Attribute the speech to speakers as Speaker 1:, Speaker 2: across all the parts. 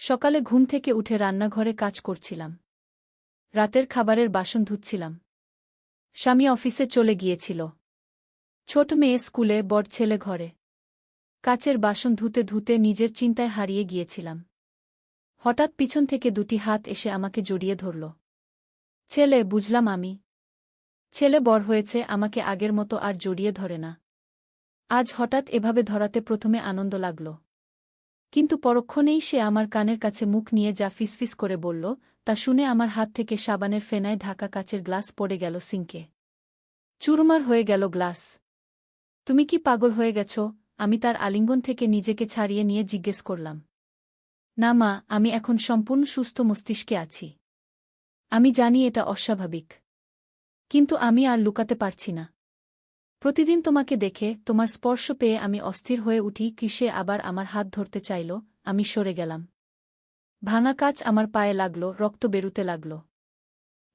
Speaker 1: সকালে ঘুম থেকে উঠে রান্নাঘরে কাজ করছিলাম। রাতের খাবারের বাসন ধুচ্ছিলাম। স্বামী অফিসে চলে গিয়েছিল। ছোট মেয়ে স্কুলে, বড় ছেলে ঘরে। কাচের বাসন ধুতে ধুতে নিজের চিন্তায় হারিয়ে গিয়েছিলাম। হঠাৎ পিছন থেকে দুটি হাত এসে আমাকে জড়িয়ে ধরল। ছেলে, বুঝলাম আমি। ছেলে বড় হয়েছে, আমাকে আগের মতো আর জড়িয়ে ধরে না। আজ হঠাৎ এভাবে ধরাতে প্রথমে আনন্দ লাগল, কিন্তু পরক্ষণেই সে আমার কানের কাছে মুখ নিয়ে যা ফিসফিস করে বলল, তা শুনে আমার হাত থেকে সাবানের ফেনায় ঢাকা কাচের গ্লাস পড়ে গেল সিঙ্কে। চুরমার হয়ে গেল গ্লাস। তুমি কি পাগল হয়ে গেছ? আমি তার আলিঙ্গন থেকে নিজেকে ছাড়িয়ে নিয়ে জিজ্ঞেস করলাম। না মা, আমি এখন সম্পূর্ণ সুস্থ মস্তিষ্কে আছি। আমি জানি এটা অস্বাভাবিক, কিন্তু আমি আর লুকাতে পারছি না। প্রতিদিন তোমাকে দেখে, তোমার স্পর্শ পেয়ে আমি অস্থির হয়ে উঠি। কি সে আবার আমার হাত ধরতে চাইল? আমি সরে গেলাম। ভাঙা কাচ আমার পায়ে লাগল, রক্ত বেরুতে লাগল।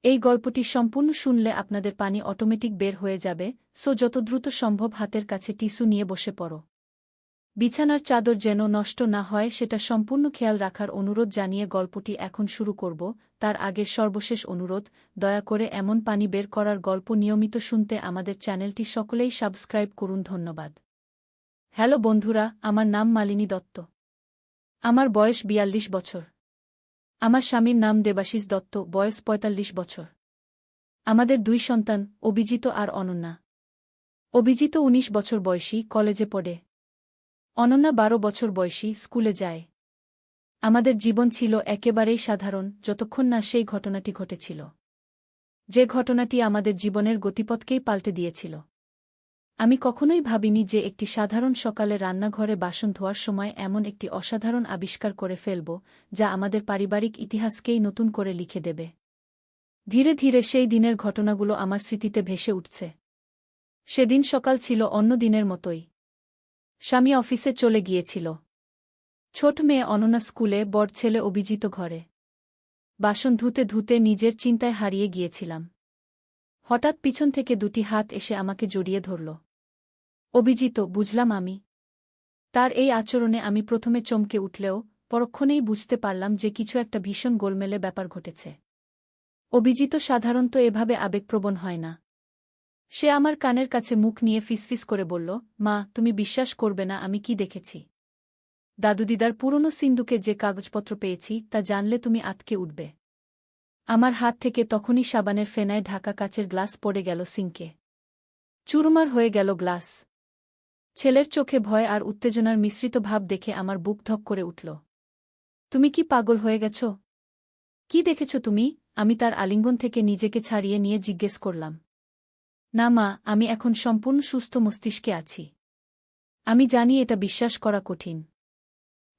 Speaker 1: এই গল্পটি সম্পূর্ণ শুনলে আপনাদের পানি অটোমেটিক বের হয়ে যাবে, সো যত দ্রুত সম্ভব হাতের কাছে টিস্যু নিয়ে বসে পড়ো। বিছানার চাদর যেন নষ্ট না হয় সেটা সম্পূর্ণ খেয়াল রাখার অনুরোধ জানিয়ে গল্পটি এখন শুরু করব। তার আগে সর্বশেষ অনুরোধ, দয়া করে এমন পানি বের করার গল্প নিয়মিত শুনতে আমাদের চ্যানেলটি সকলেই সাবস্ক্রাইব করুন। ধন্যবাদ। হ্যালো বন্ধুরা, আমার নাম মালিনী দত্ত। আমার বয়স ৪২ বছর। আমার স্বামীর নাম দেবাশিস দত্ত, বয়স ৪৫ বছর। আমাদের ২ সন্তান, অভিজিৎ আর অনন্যা। অভিজিৎ ১৯ বছর বয়সী, কলেজে পড়ে। অনন্যা ১২ বছর বয়সী, স্কুলে যায়। আমাদের জীবন ছিল একেবারেই সাধারণ, যতক্ষণ না সেই ঘটনাটি ঘটেছিল। যে ঘটনাটি আমাদের জীবনের গতিপথকেই পাল্টে দিয়েছিল। আমি কখনোই ভাবিনি যে একটি সাধারণ সকালে রান্নাঘরে বাসন ধোয়ার সময় এমন একটি অসাধারণ আবিষ্কার করে ফেলব, যা আমাদের পারিবারিক ইতিহাসকেই নতুন করে লিখে দেবে। ধীরে ধীরে সেই দিনের ঘটনাগুলো আমার স্মৃতিতে ভেসে উঠছে। সেদিন সকাল ছিল অন্য দিনের মতোই। স্বামী অফিসে চলে গিয়েছিল। ছোট মেয়ে অনন্যা স্কুলে, বড় ছেলে অভিজিৎ ঘরে। বাসন ধুতে ধুতে নিজের চিন্তায় হারিয়ে গিয়েছিলাম। হঠাৎ পিছন থেকে দুটি হাত এসে আমাকে জড়িয়ে ধরল। অভিজিৎ, বুঝলাম আমি। তার এই আচরণে আমি প্রথমে চমকে উঠলেও পরক্ষণেই বুঝতে পারলাম যে কিছু একটা ভীষণ গোলমেলে ব্যাপার ঘটেছে। অভিজিৎ সাধারণত এভাবে আবেগপ্রবণ হয় না। সে আমার কানের কাছে মুখ নিয়ে ফিসফিস করে বলল, মা, তুমি বিশ্বাস করবে না আমি কি দেখেছি। দাদুদিদার পুরনো সিন্দুকে যে কাগজপত্র পেয়েছি তা জানলে তুমি আঁতকে উঠবে। আমার হাত থেকে তখনই সাবানের ফেনায় ঢাকা কাচের গ্লাস পড়ে গেল সিঙ্কে। চুরমার হয়ে গেল গ্লাস। ছেলের চোখে ভয় আর উত্তেজনার মিশ্রিত ভাব দেখে আমার বুক ধক করে উঠল। তুমি কি পাগল হয়ে গেছ? কি দেখেছ তুমি? আমি তার আলিঙ্গন থেকে নিজেকে ছাড়িয়ে নিয়ে জিজ্ঞেস করলাম। না মা, আমি এখন সম্পূর্ণ সুস্থ মস্তিষ্কে আছি। আমি জানি এটা বিশ্বাস করা কঠিন,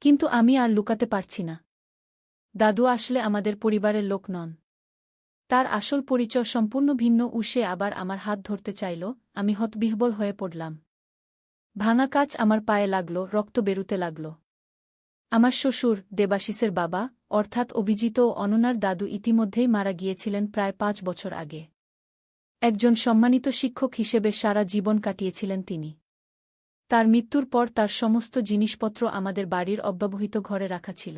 Speaker 1: কিন্তু আমি আর লুকাতে পারছি না। দাদু আসলে আমাদের পরিবারের লোক নন। তার আসল পরিচয় সম্পূর্ণ ভিন্ন। সে আবার আমার হাত ধরতে চাইল। আমি হতবিহ্বল হয়ে পড়লাম। ভাঙা কাচ আমার পায়ে লাগল, রক্ত বেরুতে লাগল। আমার শ্বশুর, দেবাশিসের বাবা, অর্থাৎ অভিজিৎ ও অনন্যার দাদু ইতিমধ্যেই মারা গিয়েছিলেন প্রায় ৫ বছর আগে। একজন সম্মানিত শিক্ষক হিসেবে সারা জীবন কাটিয়েছিলেন তিনি। তার মৃত্যুর পর তার সমস্ত জিনিসপত্র আমাদের বাড়ির অব্যবহৃত ঘরে রাখা ছিল।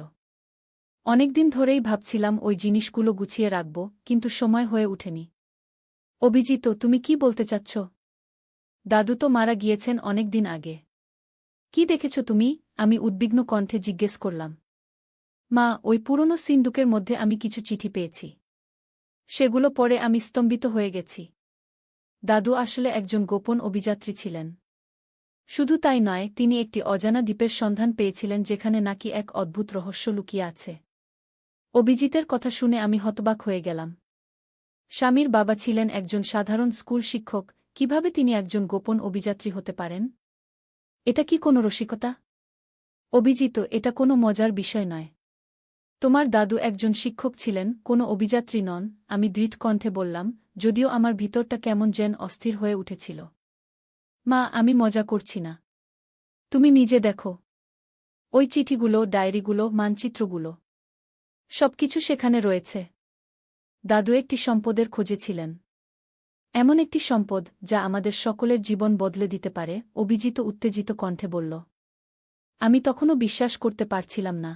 Speaker 1: অনেকদিন ধরেই ভাবছিলাম ওই জিনিসগুলো গুছিয়ে রাখব, কিন্তু সময় হয়ে ওঠেনি। অভিজিৎ, তুমি কি বলতে চাচ্ছ? দাদু তো মারা গিয়েছেন অনেক দিন আগে। কি দেখেছ তুমি? আমি উদ্বিগ্ন কণ্ঠে জিজ্ঞেস করলাম। মা, ওই পুরনো সিন্দুকের মধ্যে আমি কিছু চিঠি পেয়েছি। সেগুলো পড়ে আমি স্তম্ভিত হয়ে গেছি। দাদু আসলে একজন গোপন অভিযাত্রী ছিলেন। শুধু তাই নয়, তিনি একটি অজানা দ্বীপের সন্ধান পেয়েছিলেন যেখানে নাকি এক অদ্ভুত রহস্য লুকিয়ে আছে। অভিজিতের কথা শুনে আমি হতবাক হয়ে গেলাম। স্বামীর বাবা ছিলেন একজন সাধারণ স্কুল শিক্ষক, কিভাবে তিনি একজন গোপন অভিযাত্রী হতে পারেন? এটা কি কোনো রসিকতা? অভিজিৎ, এটা কোনো মজার বিষয় নয়। তোমার দাদু একজন শিক্ষক ছিলেন, কোনো অভিযাত্রী নন, আমি দৃঢ় কণ্ঠে বললাম, যদিও আমার ভিতরটা কেমন যেন অস্থির হয়ে উঠেছিল। মা, আমি মজা করছি না। তুমি নিজে দেখো। ওই চিঠিগুলো, ডায়েরিগুলো, মানচিত্রগুলো, সবকিছু সেখানে রয়েছে। দাদু একটি সম্পদের খোঁজে ছিলেন। এমন একটি সম্পদ যা আমাদের সকলের জীবন বদলে দিতে পারে, অভিজিৎ উত্তেজিত কণ্ঠে বলল। আমি তখনও বিশ্বাস করতে পারছিলাম না।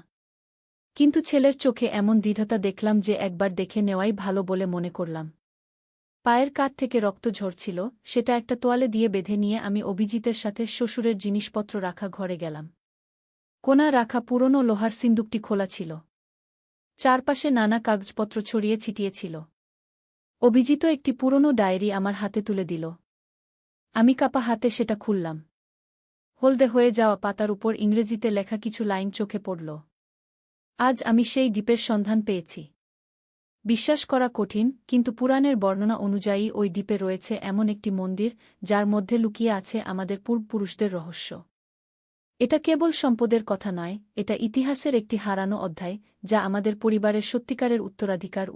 Speaker 1: কিন্তু ছেলের চোখে এমন দৃঢ়তা দেখলাম যে একবার দেখে নেওয়াই ভালো বলে মনে করলাম। পায়ের কাঠ থেকে রক্ত ঝরছিল, সেটা একটা তোয়ালে দিয়ে বেঁধে নিয়ে আমি অভিজিতের সাথে শ্বশুরের জিনিসপত্র রাখা ঘরে গেলাম। কোণা রাখা পুরনো লোহার সিন্দুকটি খোলা ছিল। চারপাশে নানা কাগজপত্র ছড়িয়ে ছিটিয়ে ছিল। অভিজিত একটি পুরনো ডায়েরি আমার হাতে তুলে দিল। আমি কাপা হাতে সেটা খুললাম। হলদে হয়ে যাওয়া পাতার উপর ইংরেজিতে লেখা কিছু লাইন চোখে পড়ল। আজ আমি সেই দ্বীপের সন্ধান পেয়েছি। বিশ্বাস করা কঠিন, কিন্তু পুরাণের বর্ণনা অনুযায়ী ওই দ্বীপে রয়েছে এমন একটি মন্দির যার মধ্যে লুকিয়ে আছে আমাদের পূর্বপুরুষদের রহস্য। এটা কেবল সম্পদের কথা নয়, এটা ইতিহাসের একটি হারানো অধ্যায়, যা আমাদের পরিবারের সত্যিকারের উত্তরাধিকার।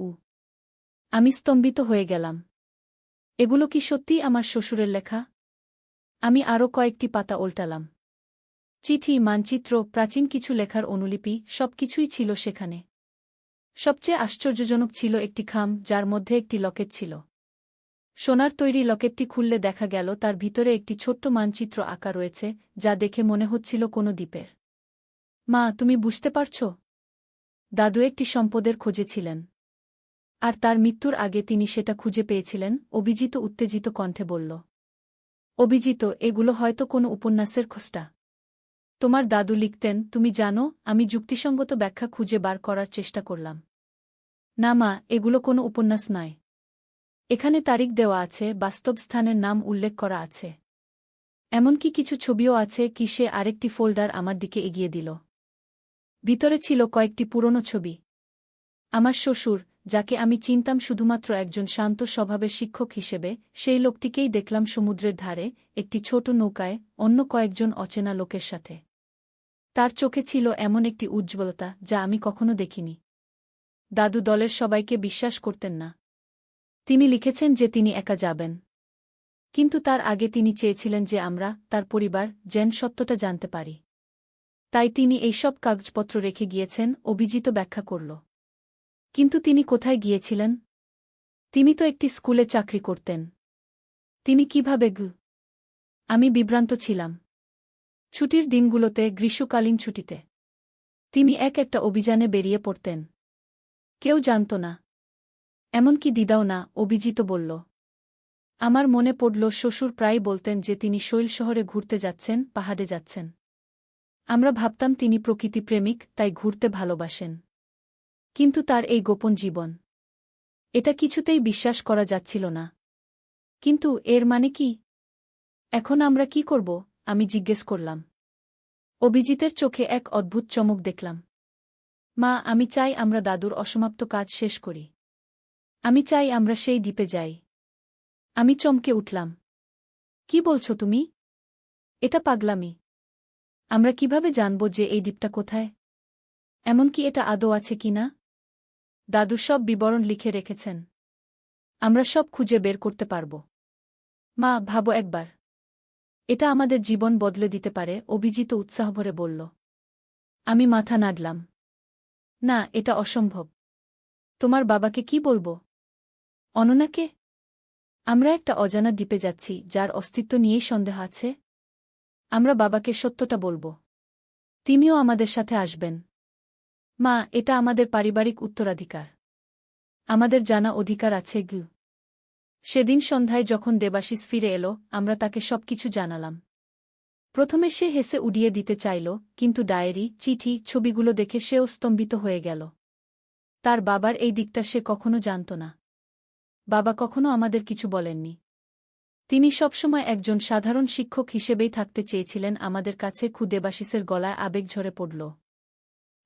Speaker 1: আমি স্তম্ভিত হয়ে গেলাম। এগুলো কি সত্যিই আমার শ্বশুরের লেখা? আমি আরও কয়েকটি পাতা ওল্টালাম। চিঠি, মানচিত্র, প্রাচীন কিছু লেখার অনুলিপি, সবকিছুই ছিল সেখানে। সবচেয়ে আশ্চর্যজনক ছিল একটি খাম, যার মধ্যে একটি লকেট ছিল। সোনার তৈরি লকেটটি খুললে দেখা গেল তার ভিতরে একটি ছোট্ট মানচিত্র আঁকা রয়েছে, যা দেখে মনে হচ্ছিল কোনো দ্বীপের। মা, তুমি বুঝতে পারছ? দাদু একটি সম্পদের খোঁজে ছিলেন। আর তার মৃত্যুর আগে তিনি সেটা খুঁজে পেয়েছিলেন, অভিজিত উত্তেজিত কণ্ঠে বলল। অভিজিত, এগুলো হয়তো কোনো উপন্যাসের খোঁজটা। তোমার দাদু লিখতেন, তুমি জানো। আমি যুক্তিসঙ্গত ব্যাখ্যা খুঁজে বার করার চেষ্টা করলাম। না মা, এগুলো কোনো উপন্যাস নয়। এখানে তারিখ দেওয়া আছে, বাস্তব স্থানের নাম উল্লেখ করা আছে। এমনকি কিছু ছবিও আছে। কি সে আরেকটি ফোল্ডার আমার দিকে এগিয়ে দিল। ভিতরে ছিল কয়েকটি পুরনো ছবি। আমার শ্বশুর, যাকে আমি চিনতাম শুধুমাত্র একজন শান্ত স্বভাবের শিক্ষক হিসেবে, সেই লোকটিকেই দেখলাম সমুদ্রের ধারে, একটি ছোট নৌকায়, অন্য কয়েকজন অচেনা লোকের সাথে। তার চোখে ছিল এমন একটি উজ্জ্বলতা যা আমি কখনো দেখিনি। দাদু দলের সবাইকে বিশ্বাস করতেন না। তিনি লিখেছেন যে তিনি একা যাবেন। কিন্তু তার আগে তিনি চেয়েছিলেন যে আমরা, তার পরিবার, যেন সত্যটা জানতে পারি। তাই তিনি এইসব কাগজপত্র রেখে গিয়েছেন, অভিজিত ব্যাখ্যা করল। কিন্তু তিনি কোথায় গিয়েছিলেন? তিনি তো একটি স্কুলে চাকরি করতেন। তিনি কিভাবে আমি বিভ্রান্ত ছিলাম। ছুটির দিনগুলোতে, গ্রীষ্মকালীন ছুটিতে তিনি একটা অভিযানে বেরিয়ে পড়তেন। কেউ জানত না, এমনকি দিদাও না, অভিজিত বলল। আমার মনে পড়ল শ্বশুর প্রায় বলতেন যে তিনি শৈল শহরে ঘুরতে যাচ্ছেন, পাহাড়ে যাচ্ছেন। আমরা ভাবতাম তিনি প্রকৃতিপ্রেমিক, তাই ঘুরতে ভালোবাসেন। কিন্তু তার এই গোপন জীবন, এটা কিছুতেই বিশ্বাস করা যাচ্ছিল না। কিন্তু এর মানে কি? এখন আমরা কি করব? আমি জিজ্ঞেস করলাম। অভিজিতের চোখে এক অদ্ভুত চমক দেখলাম। মা, আমি চাই আমরা দাদুর অসমাপ্ত কাজ শেষ করি। আমি চাই আমরা সেই দ্বীপে যাই। আমি চমকে উঠলাম। কি বলছো তুমি? এটা পাগলামি। আমরা কিভাবে জানব যে এই দ্বীপটা কোথায়? এমনকি এটা আদৌ আছে কিনা? দাদু সব বিবরণ লিখে রেখেছেন। আমরা সব খুঁজে বের করতে পারব। মা, ভাবো একবার। এটা আমাদের জীবন বদলে দিতে পারে, অভিজিত উৎসাহভরে বলল। আমি মাথা নাড়লাম। না, এটা অসম্ভব। তোমার বাবাকে কি বলবো? অননাকে? আমরা একটা অজানা দ্বীপে যাচ্ছি, যার অস্তিত্ব নিয়েই সন্দেহ আছে। আমরা বাবাকে সত্যটা বলবো। তিনিও আমাদের সাথে আসবেন। মা, এটা আমাদের পারিবারিক উত্তরাধিকার। আমাদের জানা অধিকার আছে। সেদিন সন্ধ্যায় যখন দেবাশিস ফিরে এলো, আমরা তাকে সবকিছু জানালাম। প্রথমে সে হেসে উড়িয়ে দিতে চাইল, কিন্তু ডায়েরি, চিঠি, ছবিগুলো দেখে সেও স্তম্ভিত হয়ে গেল। তার বাবার এই দিকটা সে কখনো জানত না। বাবা কখনো আমাদের কিছু বলেননি। তিনি সবসময় একজন সাধারণ শিক্ষক হিসেবেই থাকতে চেয়েছিলেন আমাদের কাছে। দেবাশিসের গলায় আবেগ ঝরে পড়ল।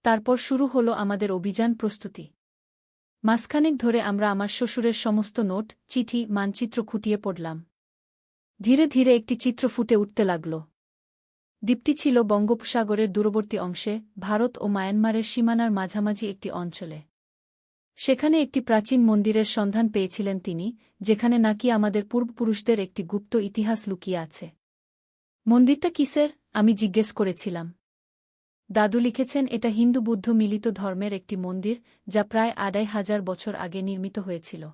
Speaker 1: তারপর শুরু হলো আমাদের অভিযান প্রস্তুতি। মাসখানেক ধরে আমরা আমার শ্বশুরের সমস্ত নোট, চিঠি, মানচিত্র খুঁটিয়ে পড়লাম। ধীরে ধীরে একটি চিত্র ফুটে উঠতে লাগল। দ্বীপটি ছিল বঙ্গোপসাগরের দূরবর্তী অংশে, ভারত ও মায়ানমারের সীমানার মাঝামাঝি একটি অঞ্চলে। সেখানে একটি প্রাচীন মন্দিরের সন্ধান পেয়েছিলেন তিনি, যেখানে নাকি আমাদের পূর্বপুরুষদের একটি গুপ্ত ইতিহাস লুকিয়ে আছে। মন্দিরটা কিসের? আমি জিজ্ঞেস করেছিলাম। দাদু লিখেছেন এটা হিন্দু বুদ্ধ মিলিত ধর্মের একটি মন্দির, যা প্রায় ২৫০০ বছর আগে নির্মিত হয়েছিল।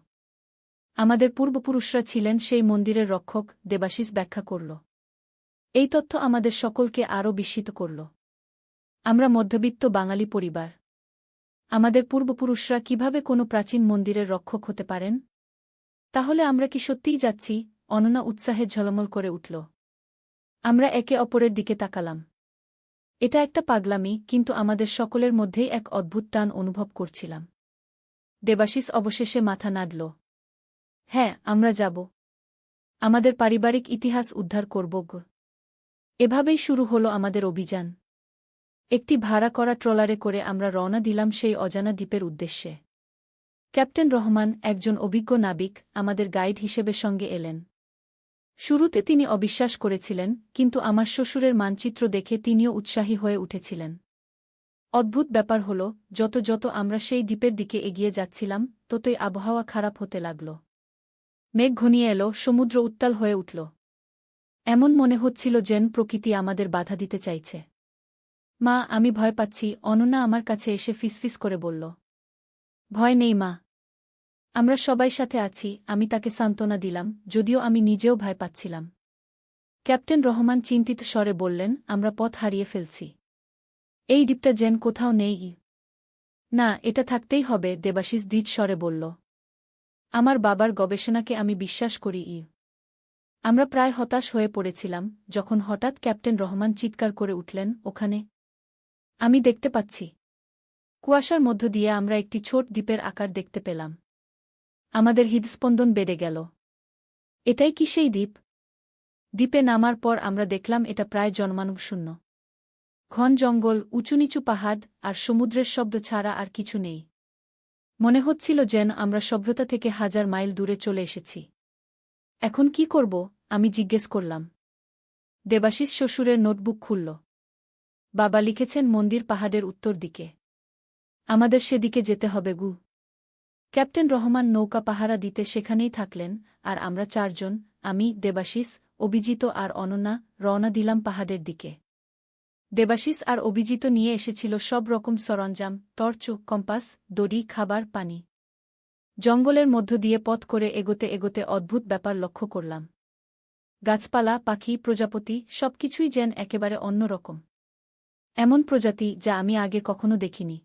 Speaker 1: আমাদের পূর্বপুরুষরা ছিলেন সেই মন্দিরের রক্ষক, দেবাশিস ব্যাখ্যা করল। এই তথ্য আমাদের সকলকে আরও বিস্মিত করল। আমরা মধ্যবিত্ত বাঙালি পরিবার। আমাদের পূর্বপুরুষরা কিভাবে কোনো প্রাচীন মন্দিরের রক্ষক হতে পারেন? তাহলে আমরা কি সত্যিই যাচ্ছি? অনন্যা উৎসাহে ঝলমল করে উঠল। আমরা একে অপরের দিকে তাকালাম। এটা একটা পাগলামি, কিন্তু আমাদের সকলের মধ্যেই এক অদ্ভুত টান অনুভব করছিলাম। দেবাশিস অবশেষে মাথা নাড়ল। হ্যাঁ, আমরা যাব। আমাদের পারিবারিক ইতিহাস উদ্ধার করব। এভাবেই শুরু হলো আমাদের অভিযান। একটি ভাড়া করা ট্রলারে করে আমরা রওনা দিলাম সেই অজানা দ্বীপের উদ্দেশ্যে। ক্যাপ্টেন রহমান, একজন অভিজ্ঞ নাবিক, আমাদের গাইড হিসেবে সঙ্গে এলেন। শুরুতে তিনি অবিশ্বাস করেছিলেন, কিন্তু আমার শ্বশুরের মানচিত্র দেখে তিনিও উৎসাহী হয়ে উঠেছিলেন। অদ্ভুত ব্যাপার হল, যত যত আমরা সেই দ্বীপের দিকে এগিয়ে যাচ্ছিলাম, ততই আবহাওয়া খারাপ হতে লাগল। মেঘ ঘনিয়ে এল, সমুদ্র উত্তাল হয়ে উঠল। এমন মনে হচ্ছিল যেন প্রকৃতি আমাদের বাধা দিতে চাইছে। মা, আমি ভয় পাচ্ছি, অনন্যা আমার কাছে এসে ফিসফিস করে বলল। ভয় নেই মা, আমরা সবাই সাথে আছি, আমি তাকে সান্ত্বনা দিলাম, যদিও আমি নিজেও ভয় পাচ্ছিলাম। ক্যাপ্টেন রহমান চিন্তিত স্বরে বললেন, আমরা পথ হারিয়ে ফেলছি। এই দ্বীপটা যেন কোথাও নেই। না, এটা থাকতেই হবে, দেবাশিস দৃঢ় স্বরে বলল। আমার বাবার গবেষণাকে আমি বিশ্বাস করি। আমরা প্রায় হতাশ হয়ে পড়েছিলাম, যখন হঠাৎ ক্যাপ্টেন রহমান চিৎকার করে উঠলেন, ওখানে! আমি দেখতে পাচ্ছি। কুয়াশার মধ্য দিয়ে আমরা একটি ছোট দ্বীপের আকার দেখতে পেলাম। আমাদের হৃদস্পন্দন বেড়ে গেল। এটাই কি সেই দ্বীপ? দ্বীপে নামার পর আমরা দেখলাম এটা প্রায় জনমানবশূন্য। ঘন জঙ্গল, উঁচু নিচু পাহাড়, আর সমুদ্রের শব্দ ছাড়া আর কিছু নেই। মনে হচ্ছিল যেন আমরা সভ্যতা থেকে 1000 মাইল দূরে চলে এসেছি। এখন কি করব? আমি জিজ্ঞেস করলাম। দেবাশিস শ্বশুরের নোটবুক খুলল। বাবা লিখেছেন মন্দির পাহাড়ের উত্তর দিকে। আমাদের সেদিকে যেতে হবে গু। ক্যাপ্টেন রহমান নৌকা পাহারা দিতে সেখানেই থাকলেন, আর আমরা 4 জন, আমি, দেবাশিস, অভিজিত আর অনন্যা, রওনা দিলাম পাহাড়ের দিকে। দেবাশিস আর অভিজিত নিয়ে এসেছিল সব রকম সরঞ্জাম, টর্চ, কম্পাস, দড়ি, খাবার, পানি। জঙ্গলের মধ্য দিয়ে পথ করে এগোতে এগোতে অদ্ভুত ব্যাপার লক্ষ্য করলাম। গাছপালা, পাখি, প্রজাপতি, সবকিছুই যেন একেবারে অন্যরকম। এমন প্রজাতি যা আমি আগে কখনো দেখিনি।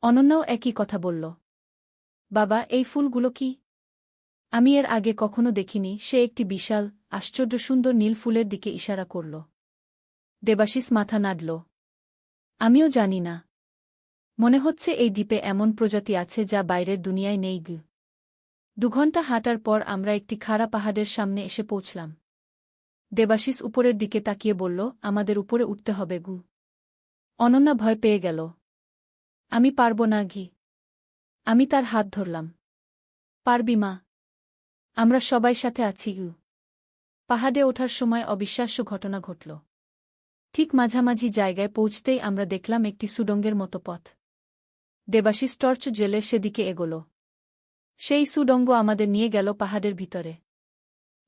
Speaker 1: অনন্যাও একই কথা বলল। বাবা, এই ফুলগুলো কি? আমি এর আগে কখনো দেখিনি। সে একটি বিশাল, আশ্চর্য সুন্দর নীল ফুলের দিকে ইশারা করল। দেবাশিস মাথা নাড়ল। আমিও জানি না। মনে হচ্ছে এই দ্বীপে এমন প্রজাতি আছে যা বাইরের দুনিয়ায় নেই। 2 ঘণ্টা হাঁটার পর আমরা একটি খাড়া পাহাড়ের সামনে এসে পৌঁছলাম। দেবাশিস উপরের দিকে তাকিয়ে বলল, আমাদের উপরে উঠতে হবে গু। অনন্যা ভয় পেয়ে গেল। আমি পারব না ঘি। আমি তার হাত ধরলাম। পারবি মা। আমরা সবাই সাথে আছি গু। পাহাড়ে ওঠার সময় অবিশ্বাস্য ঘটনা ঘটল। ঠিক মাঝামাঝি জায়গায় পৌঁছতেই আমরা দেখলাম একটি সুড়ঙ্গের মতো পথ। দেবাশিস টর্চ জ্বেলে সেদিকে এগোল। সেই সুড়ঙ্গ আমাদের নিয়ে গেল পাহাড়ের ভিতরে।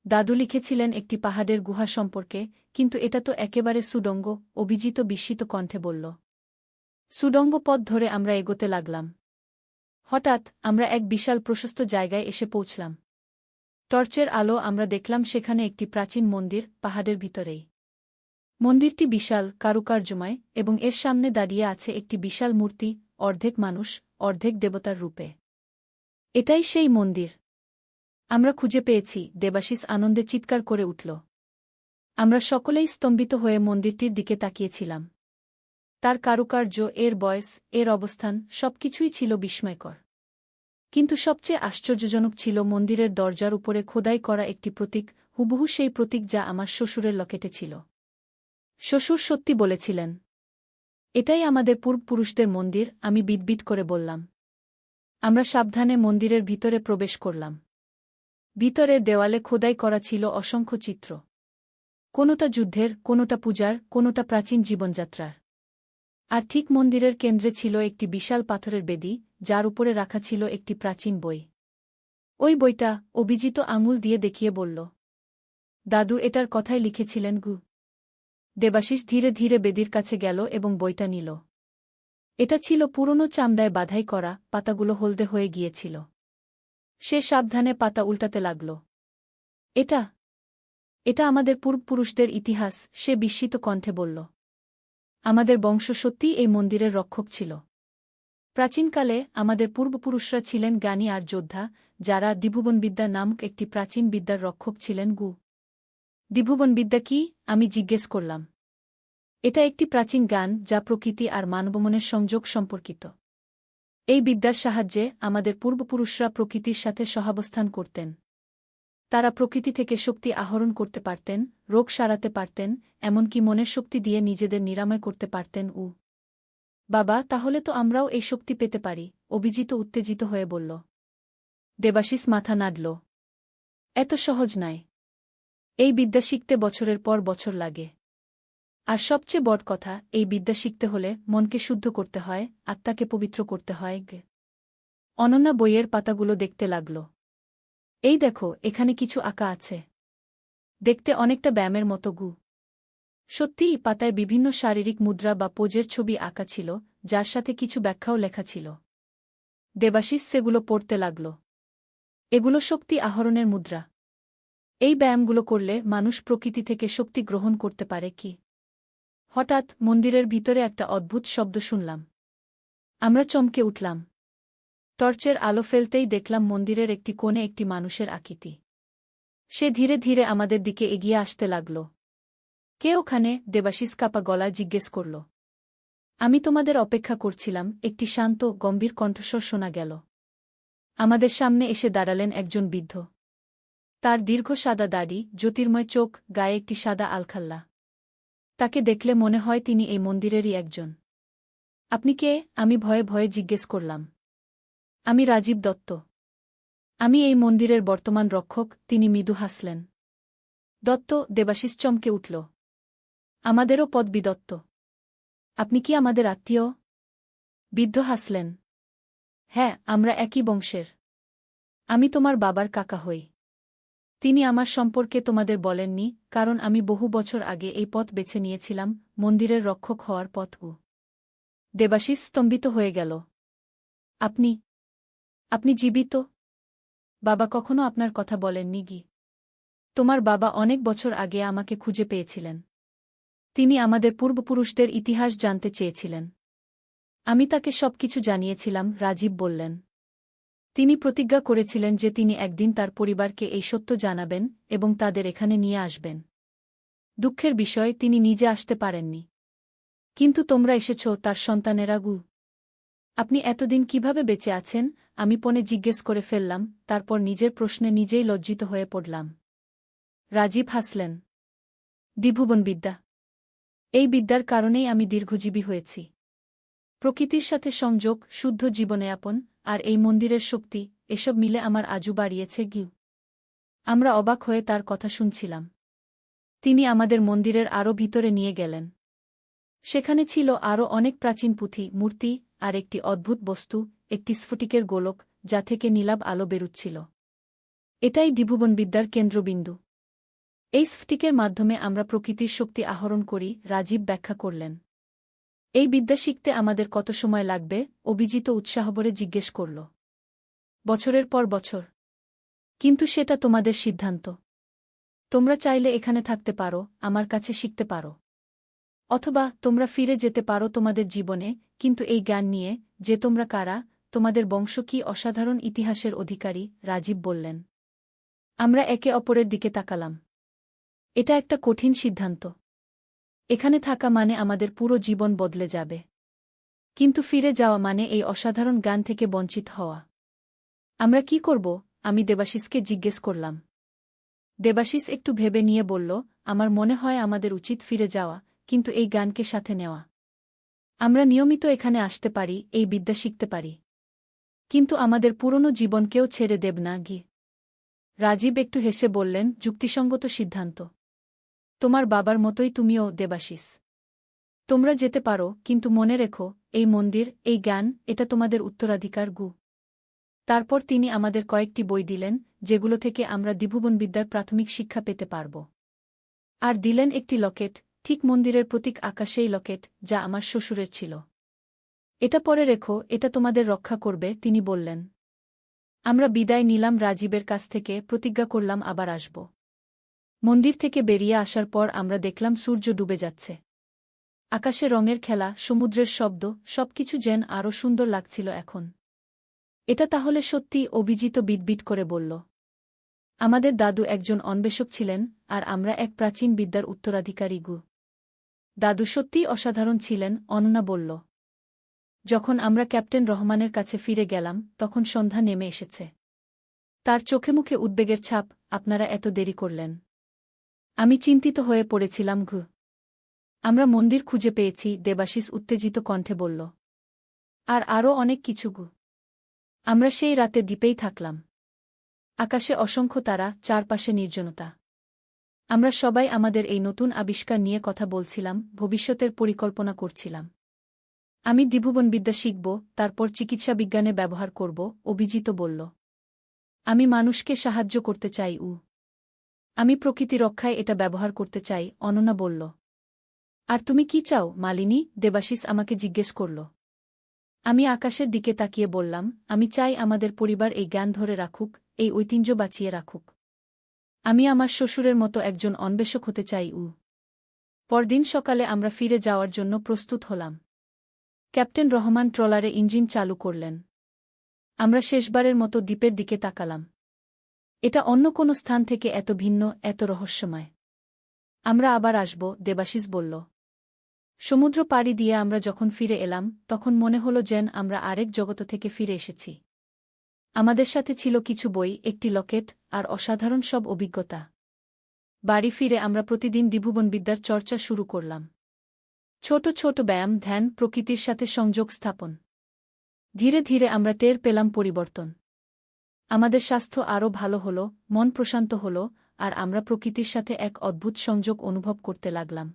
Speaker 1: দাদু লিখেছিলেন একটি পাহাড়ের গুহা সম্পর্কে, কিন্তু এটা তো একেবারে সুড়ঙ্গ, অভিজিত বিস্মিত কণ্ঠে বলল। সুড়ঙ্গ পথ ধরে আমরা এগোতে লাগলাম। হঠাৎ আমরা এক বিশাল প্রশস্ত জায়গায় এসে পৌঁছলাম। টর্চের আলো আমরা দেখলাম সেখানে একটি প্রাচীন মন্দির, পাহাড়ের ভিতরেই। মন্দিরটি বিশাল, কারুকার্যময়, এবং এর সামনে দাঁড়িয়ে আছে একটি বিশাল মূর্তি, অর্ধেক মানুষ, অর্ধেক দেবতার রূপে। এটাই সেই মন্দির। আমরা খুঁজে পেয়েছি, দেবাশিস আনন্দে চিৎকার করে উঠল। আমরা সকলেই স্তম্ভিত হয়ে মন্দিরটির দিকে তাকিয়েছিলাম। তার কারুকার্য, এর বয়স, এর অবস্থান, সবকিছুই ছিল বিস্ময়কর। কিন্তু সবচেয়ে আশ্চর্যজনক ছিল মন্দিরের দরজার উপরে খোদাই করা একটি প্রতীক, হুবহু সেই প্রতীক যা আমার শ্বশুরের লকেটে ছিল। শ্বশুর সত্যি বলেছিলেন। এটাই আমাদের পূর্বপুরুষদের মন্দির, আমি বিটবিট করে বললাম। আমরা সাবধানে মন্দিরের ভিতরে প্রবেশ করলাম। ভিতরে দেওয়ালে খোদাই করা ছিল অসংখ্য চিত্র। কোনোটা যুদ্ধের, কোনোটা পূজার, কোনোটা প্রাচীন জীবনযাত্রার। আর ঠিক মন্দিরের কেন্দ্রে ছিল একটি বিশাল পাথরের বেদি, যার উপরে রাখা ছিল একটি প্রাচীন বই। ওই বইটা, অভিজিত আঙুল দিয়ে দেখিয়ে বলল। দাদু এটার কথাই লিখেছিলেন গু। দেবাশিস ধীরে ধীরে বেদির কাছে গেল এবং বইটা নিল। এটা ছিল পুরনো চামড়ায় বাধাই করা, পাতাগুলো হলদে হয়ে গিয়েছিল। সে সাবধানে পাতা উল্টাতে লাগল। এটা এটা আমাদের পূর্বপুরুষদের ইতিহাস, সে বিস্মিত কণ্ঠে বলল। আমাদের বংশ সত্যিই এই মন্দিরের রক্ষক ছিল। প্রাচীনকালে আমাদের পূর্বপুরুষরা ছিলেন জ্ঞানী আর যোদ্ধা, যারা দ্বিভুবনবিদ্যা নামক একটি প্রাচীন বিদ্যার রক্ষক ছিলেন। দ্বিভুবনবিদ্যা কি? আমি জিজ্ঞেস করলাম। এটা একটি প্রাচীন জ্ঞান যা প্রকৃতি আর মানবমনের সংযোগ সম্পর্কিত। এই বিদ্যার সাহায্যে আমাদের পূর্বপুরুষরা প্রকৃতির সাথে সহাবস্থান করতেন। তারা প্রকৃতি থেকে শক্তি আহরণ করতে পারতেন, রোগ সারাতে পারতেন, এমনকি মনের শক্তি দিয়ে নিজেদের নিরাময় করতে পারতেন। বাবা, তাহলে তো আমরাও এই শক্তি পেতে পারি, অভিজিৎ উত্তেজিত হয়ে বলল। দেবাশিস মাথা নাড়ল। এত সহজ নয়। এই বিদ্যা শিখতে বছরের পর বছর লাগে। আর সবচেয়ে বড় কথা, এই বিদ্যা শিখতে হলে মনকে শুদ্ধ করতে হয়, আত্মাকে পবিত্র করতে হয়। অনন্যা বইয়ের পাতাগুলো দেখতে লাগল। এই দেখো, এখানে কিছু আঁকা আছে। দেখতে অনেকটা ব্যায়ামের মতো। সত্যিই পাতায় বিভিন্ন শারীরিক মুদ্রা বা পোজের ছবি আঁকা ছিল, যার সাথে কিছু ব্যাখ্যাও লেখা ছিল। দেবাশিস সেগুলো পড়তে লাগল। এগুলো শক্তি আহরণের মুদ্রা। এই ব্যায়ামগুলো করলে মানুষ প্রকৃতি থেকে শক্তি গ্রহণ করতে পারে। কি? হঠাৎ মন্দিরের ভিতরে একটা অদ্ভুত শব্দ শুনলাম। আমরা চমকে উঠলাম। টর্চের আলো ফেলতেই দেখলাম মন্দিরের একটি কোণে একটি মানুষের আকৃতি। সে ধীরে ধীরে আমাদের দিকে এগিয়ে আসতে লাগল। কে ওখানে? দেবাশিস কাঁপা গলায় জিজ্ঞেস করল। আমি তোমাদের অপেক্ষা করছিলাম, একটি শান্ত, গম্ভীর কণ্ঠস্বর শোনা গেল। আমাদের সামনে এসে দাঁড়ালেন একজন বৃদ্ধ। তার দীর্ঘ সাদা দাড়ি, জ্যোতির্ময় চোখ, গায়ে একটি সাদা আলখাল্লা। তাকে দেখলে মনে হয় তিনি এই মন্দিরেরই একজন। আপনি কে? আমি ভয়ে ভয়ে জিজ্ঞেস করলাম। আমি রাজীব দত্ত। আমি এই মন্দিরের বর্তমান রক্ষক। তিনি মৃদু হাসলেন। দত্ত? দেবাশিস চমকে উঠল। আমাদেরও পদবী দত্ত। আপনি কি আমাদের আত্মীয়? বৃদ্ধ হাসলেন। হ্যাঁ, আমরা একই বংশের। আমি তোমার বাবার কাকা হই। তিনি আমার সম্পর্কে তোমাদের বলেননি, কারণ আমি বহু বছর আগে এই পথ বেছে নিয়েছিলাম, মন্দিরের রক্ষক হওয়ার পথ। দেবাশিস স্তম্ভিত হয়ে গেল। আপনি আপনি জীবিত? বাবা কখনো আপনার কথা বলেননি? তোমার বাবা অনেক বছর আগে আমাকে খুঁজে পেয়েছিলেন। তিনি আমাদের পূর্বপুরুষদের ইতিহাস জানতে চেয়েছিলেন। আমি তাকে সবকিছু জানিয়েছিলাম, রাজীব বললেন। তিনি প্রতিজ্ঞা করেছিলেন যে তিনি একদিন তার পরিবারকে এই সত্য জানাবেন এবং তাদের এখানে নিয়ে আসবেন। দুঃখের বিষয়, তিনি নিজে আসতে পারেননি। কিন্তু তোমরা এসেছ, তার সন্তানেরা। আপনি এতদিন কিভাবে বেঁচে আছেন? আমি পণে জিজ্ঞেস করে ফেললাম, তারপর নিজের প্রশ্নে নিজেই লজ্জিত হয়ে পড়লাম। রাজীব হাসলেন। দ্বিভুবনবিদ্যা। এই বিদ্যার কারণেই আমি দীর্ঘজীবী হয়েছি। প্রকৃতির সাথে সংযোগ, শুদ্ধ জীবনযাপন, আর এই মন্দিরের শক্তি, এসব মিলে আমার আজু বাড়িয়েছে। আমরা অবাক হয়ে তার কথা শুনছিলাম। তিনি আমাদের মন্দিরের আরও ভিতরে নিয়ে গেলেন। সেখানে ছিল আরও অনেক প্রাচীন পুঁথি, মূর্তি, আর একটি অদ্ভুত বস্তু, একটি স্ফটিকের গোলক, যা থেকে নীলাভ আলো বেরুচ্ছিল। এটাই দ্বিভুবনবিদ্যার কেন্দ্রবিন্দু। এই স্ফটিকের মাধ্যমে আমরা প্রকৃতির শক্তি আহরণ করি, রাজীব ব্যাখ্যা করলেন। এই বিদ্যা শিখতে আমাদের কত সময় লাগবে? অভিজিৎ উৎসাহভরে জিজ্ঞেস করল। বছরের পর বছর। কিন্তু সেটা তোমাদের সিদ্ধান্ত। তোমরা চাইলে এখানে থাকতে পারো, আমার কাছে শিখতে পারো। অথবা তোমরা ফিরে যেতে পারো তোমাদের জীবনে, কিন্তু এই জ্ঞান নিয়ে যে তোমরা কারা, তোমাদের বংশ কি অসাধারণ ইতিহাসের অধিকারী, রাজীব বললেন। আমরা একে অপরের দিকে তাকালাম। এটা একটা কঠিন সিদ্ধান্ত। এখানে থাকা মানে আমাদের পুরো জীবন বদলে যাবে। কিন্তু ফিরে যাওয়া মানে এই অসাধারণ জ্ঞান থেকে বঞ্চিত হওয়া। আমরা কি করব? আমি দেবাশিসকে জিজ্ঞেস করলাম। দেবাশিস একটু ভেবে নিয়ে বলল, আমার মনে হয় আমাদের উচিত ফিরে যাওয়া, কিন্তু এই জ্ঞানকে সাথে নেওয়া। আমরা নিয়মিত এখানে আসতে পারি, এই বিদ্যা শিখতে পারি, কিন্তু আমাদের পুরনো জীবনকেও ছেড়ে দেব না। রাজীব একটু হেসে বললেন, যুক্তিসঙ্গত সিদ্ধান্ত। তোমার বাবার মতোই তুমিও, দেবাশিস। তোমরা যেতে পারো, কিন্তু মনে রেখো, এই মন্দির, এই জ্ঞান, এটা তোমাদের উত্তরাধিকার। তারপর তিনি আমাদের কয়েকটি বই দিলেন, যেগুলো থেকে আমরা দ্বিভুবনবিদ্যার প্রাথমিক শিক্ষা পেতে পারব। আর দিলেন একটি লকেট, ঠিক মন্দিরের প্রতীক আঁকা সেই লকেট, যা আমার শ্বশুরের ছিল। এটা পরে রেখো, এটা তোমাদের রক্ষা করবে, তিনি বললেন। আমরা বিদায় নিলাম রাজীবের কাছ থেকে, প্রতিজ্ঞা করলাম আবার আসব। মন্দির থেকে বেরিয়ে আসার পর আমরা দেখলাম সূর্য ডুবে যাচ্ছে। আকাশে রঙের খেলা, সমুদ্রের শব্দ, সবকিছু যেন আরও সুন্দর লাগছিল এখন। এটা তাহলে সত্যি? অভিজিৎ বিটবিট করে বলল। আমাদের দাদু একজন অন্বেষক ছিলেন, আর আমরা এক প্রাচীন বিদ্যার উত্তরাধিকারী গু। দাদু সত্যিই অসাধারণ ছিলেন, অনন্যা বলল। যখন আমরা ক্যাপ্টেন রহমানের কাছে ফিরে গেলাম তখন সন্ধ্যা নেমে এসেছে। তার চোখে মুখে উদ্বেগের ছাপ। আপনারা এত দেরি করলেন। আমি চিন্তিত হয়ে পড়েছিলাম ঘু। আমরা মন্দির খুঁজে পেয়েছি, দেবাশিস উত্তেজিত কণ্ঠে বলল। আর আরও অনেক কিছু গু। আমরা সেই রাতে দ্বীপেই থাকলাম। আকাশে অসংখ্য তারা, চারপাশে নির্জনতা। আমরা সবাই আমাদের এই নতুন আবিষ্কার নিয়ে কথা বলছিলাম, ভবিষ্যতের পরিকল্পনা করছিলাম। আমি দ্বিভুবনবিদ্যা শিখব, তারপর চিকিৎসা বিজ্ঞানে ব্যবহার করব, অভিজিৎ বলল। আমি মানুষকে সাহায্য করতে চাই। আমি প্রকৃতি রক্ষায় এটা ব্যবহার করতে চাই, অনন্যা বলল। আর তুমি কি চাও, মালিনী? দেবাশিস আমাকে জিজ্ঞেস করল। আমি আকাশের দিকে তাকিয়ে বললাম, আমি চাই আমাদের পরিবার এই জ্ঞান ধরে রাখুক, এই ঐতিহ্য বাঁচিয়ে রাখুক। আমি আমার শ্বশুরের মতো একজন অন্বেষক হতে চাই। পরদিন সকালে আমরা ফিরে যাওয়ার জন্য প্রস্তুত হলাম। ক্যাপ্টেন রহমান ট্রলারে ইঞ্জিন চালু করলেন। আমরা শেষবারের মতো দ্বীপের দিকে তাকালাম। এটা অন্য কোনো স্থান থেকে এত ভিন্ন, এত রহস্যময়। আমরা আবার আসব, দেবাশিস বলল। সমুদ্র পাড়ি দিয়ে আমরা যখন ফিরে এলাম তখন মনে হলো যেন আমরা আরেক জগৎ থেকে ফিরে এসেছি। আমাদের সাথে ছিল কিছু বই, একটি লকেট, আর অসাধারণ সব অভিজ্ঞতা। বাড়ি ফিরে আমরা প্রতিদিন দ্বিভুবনবিদ্যার চর্চা শুরু করলাম। ছোট ছোট ব্যায়াম, ধ্যান, প্রকৃতির সাথে সংযোগ স্থাপন। ধীরে ধীরে আমরা টের পেলাম পরিবর্তন। আমাদের স্বাস্থ্য আরও ভালো হল, মন প্রশান্ত হল, আর আমরা প্রকৃতির সাথে এক অদ্ভুত সংযোগ অনুভব করতে লাগলাম।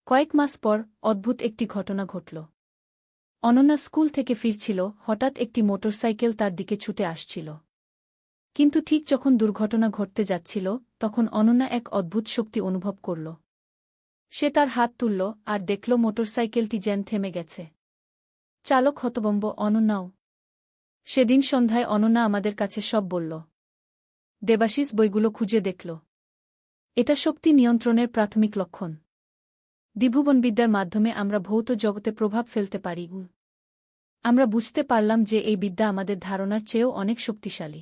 Speaker 1: কয়েক মাস পর অদ্ভুত একটি ঘটনা ঘটল। অনন্যা স্কুল থেকে ফিরছিল, হঠাৎ একটি মোটরসাইকেল তার দিকে ছুটে আসছিল। কিন্তু ঠিক যখন দুর্ঘটনা ঘটতে যাচ্ছিল তখন অনন্যা এক অদ্ভুত শক্তি অনুভব করল। সে তার হাত তুলল আর দেখল মোটরসাইকেলটি যেন থেমে গেছে। চালক হতভম্ব, অনন্যাও। সেদিন সন্ধ্যায় অনন্যা আমাদের কাছে সব বলল। দেবাশিস বইগুলো খুঁজে দেখল। এটা শক্তি নিয়ন্ত্রণের প্রাথমিক লক্ষণ। দ্বিভুবনবিদ্যার মাধ্যমে আমরা ভৌত জগতে প্রভাব ফেলতে পারি। আমরা বুঝতে পারলাম যে এই বিদ্যা আমাদের ধারণার চেয়েও অনেক শক্তিশালী।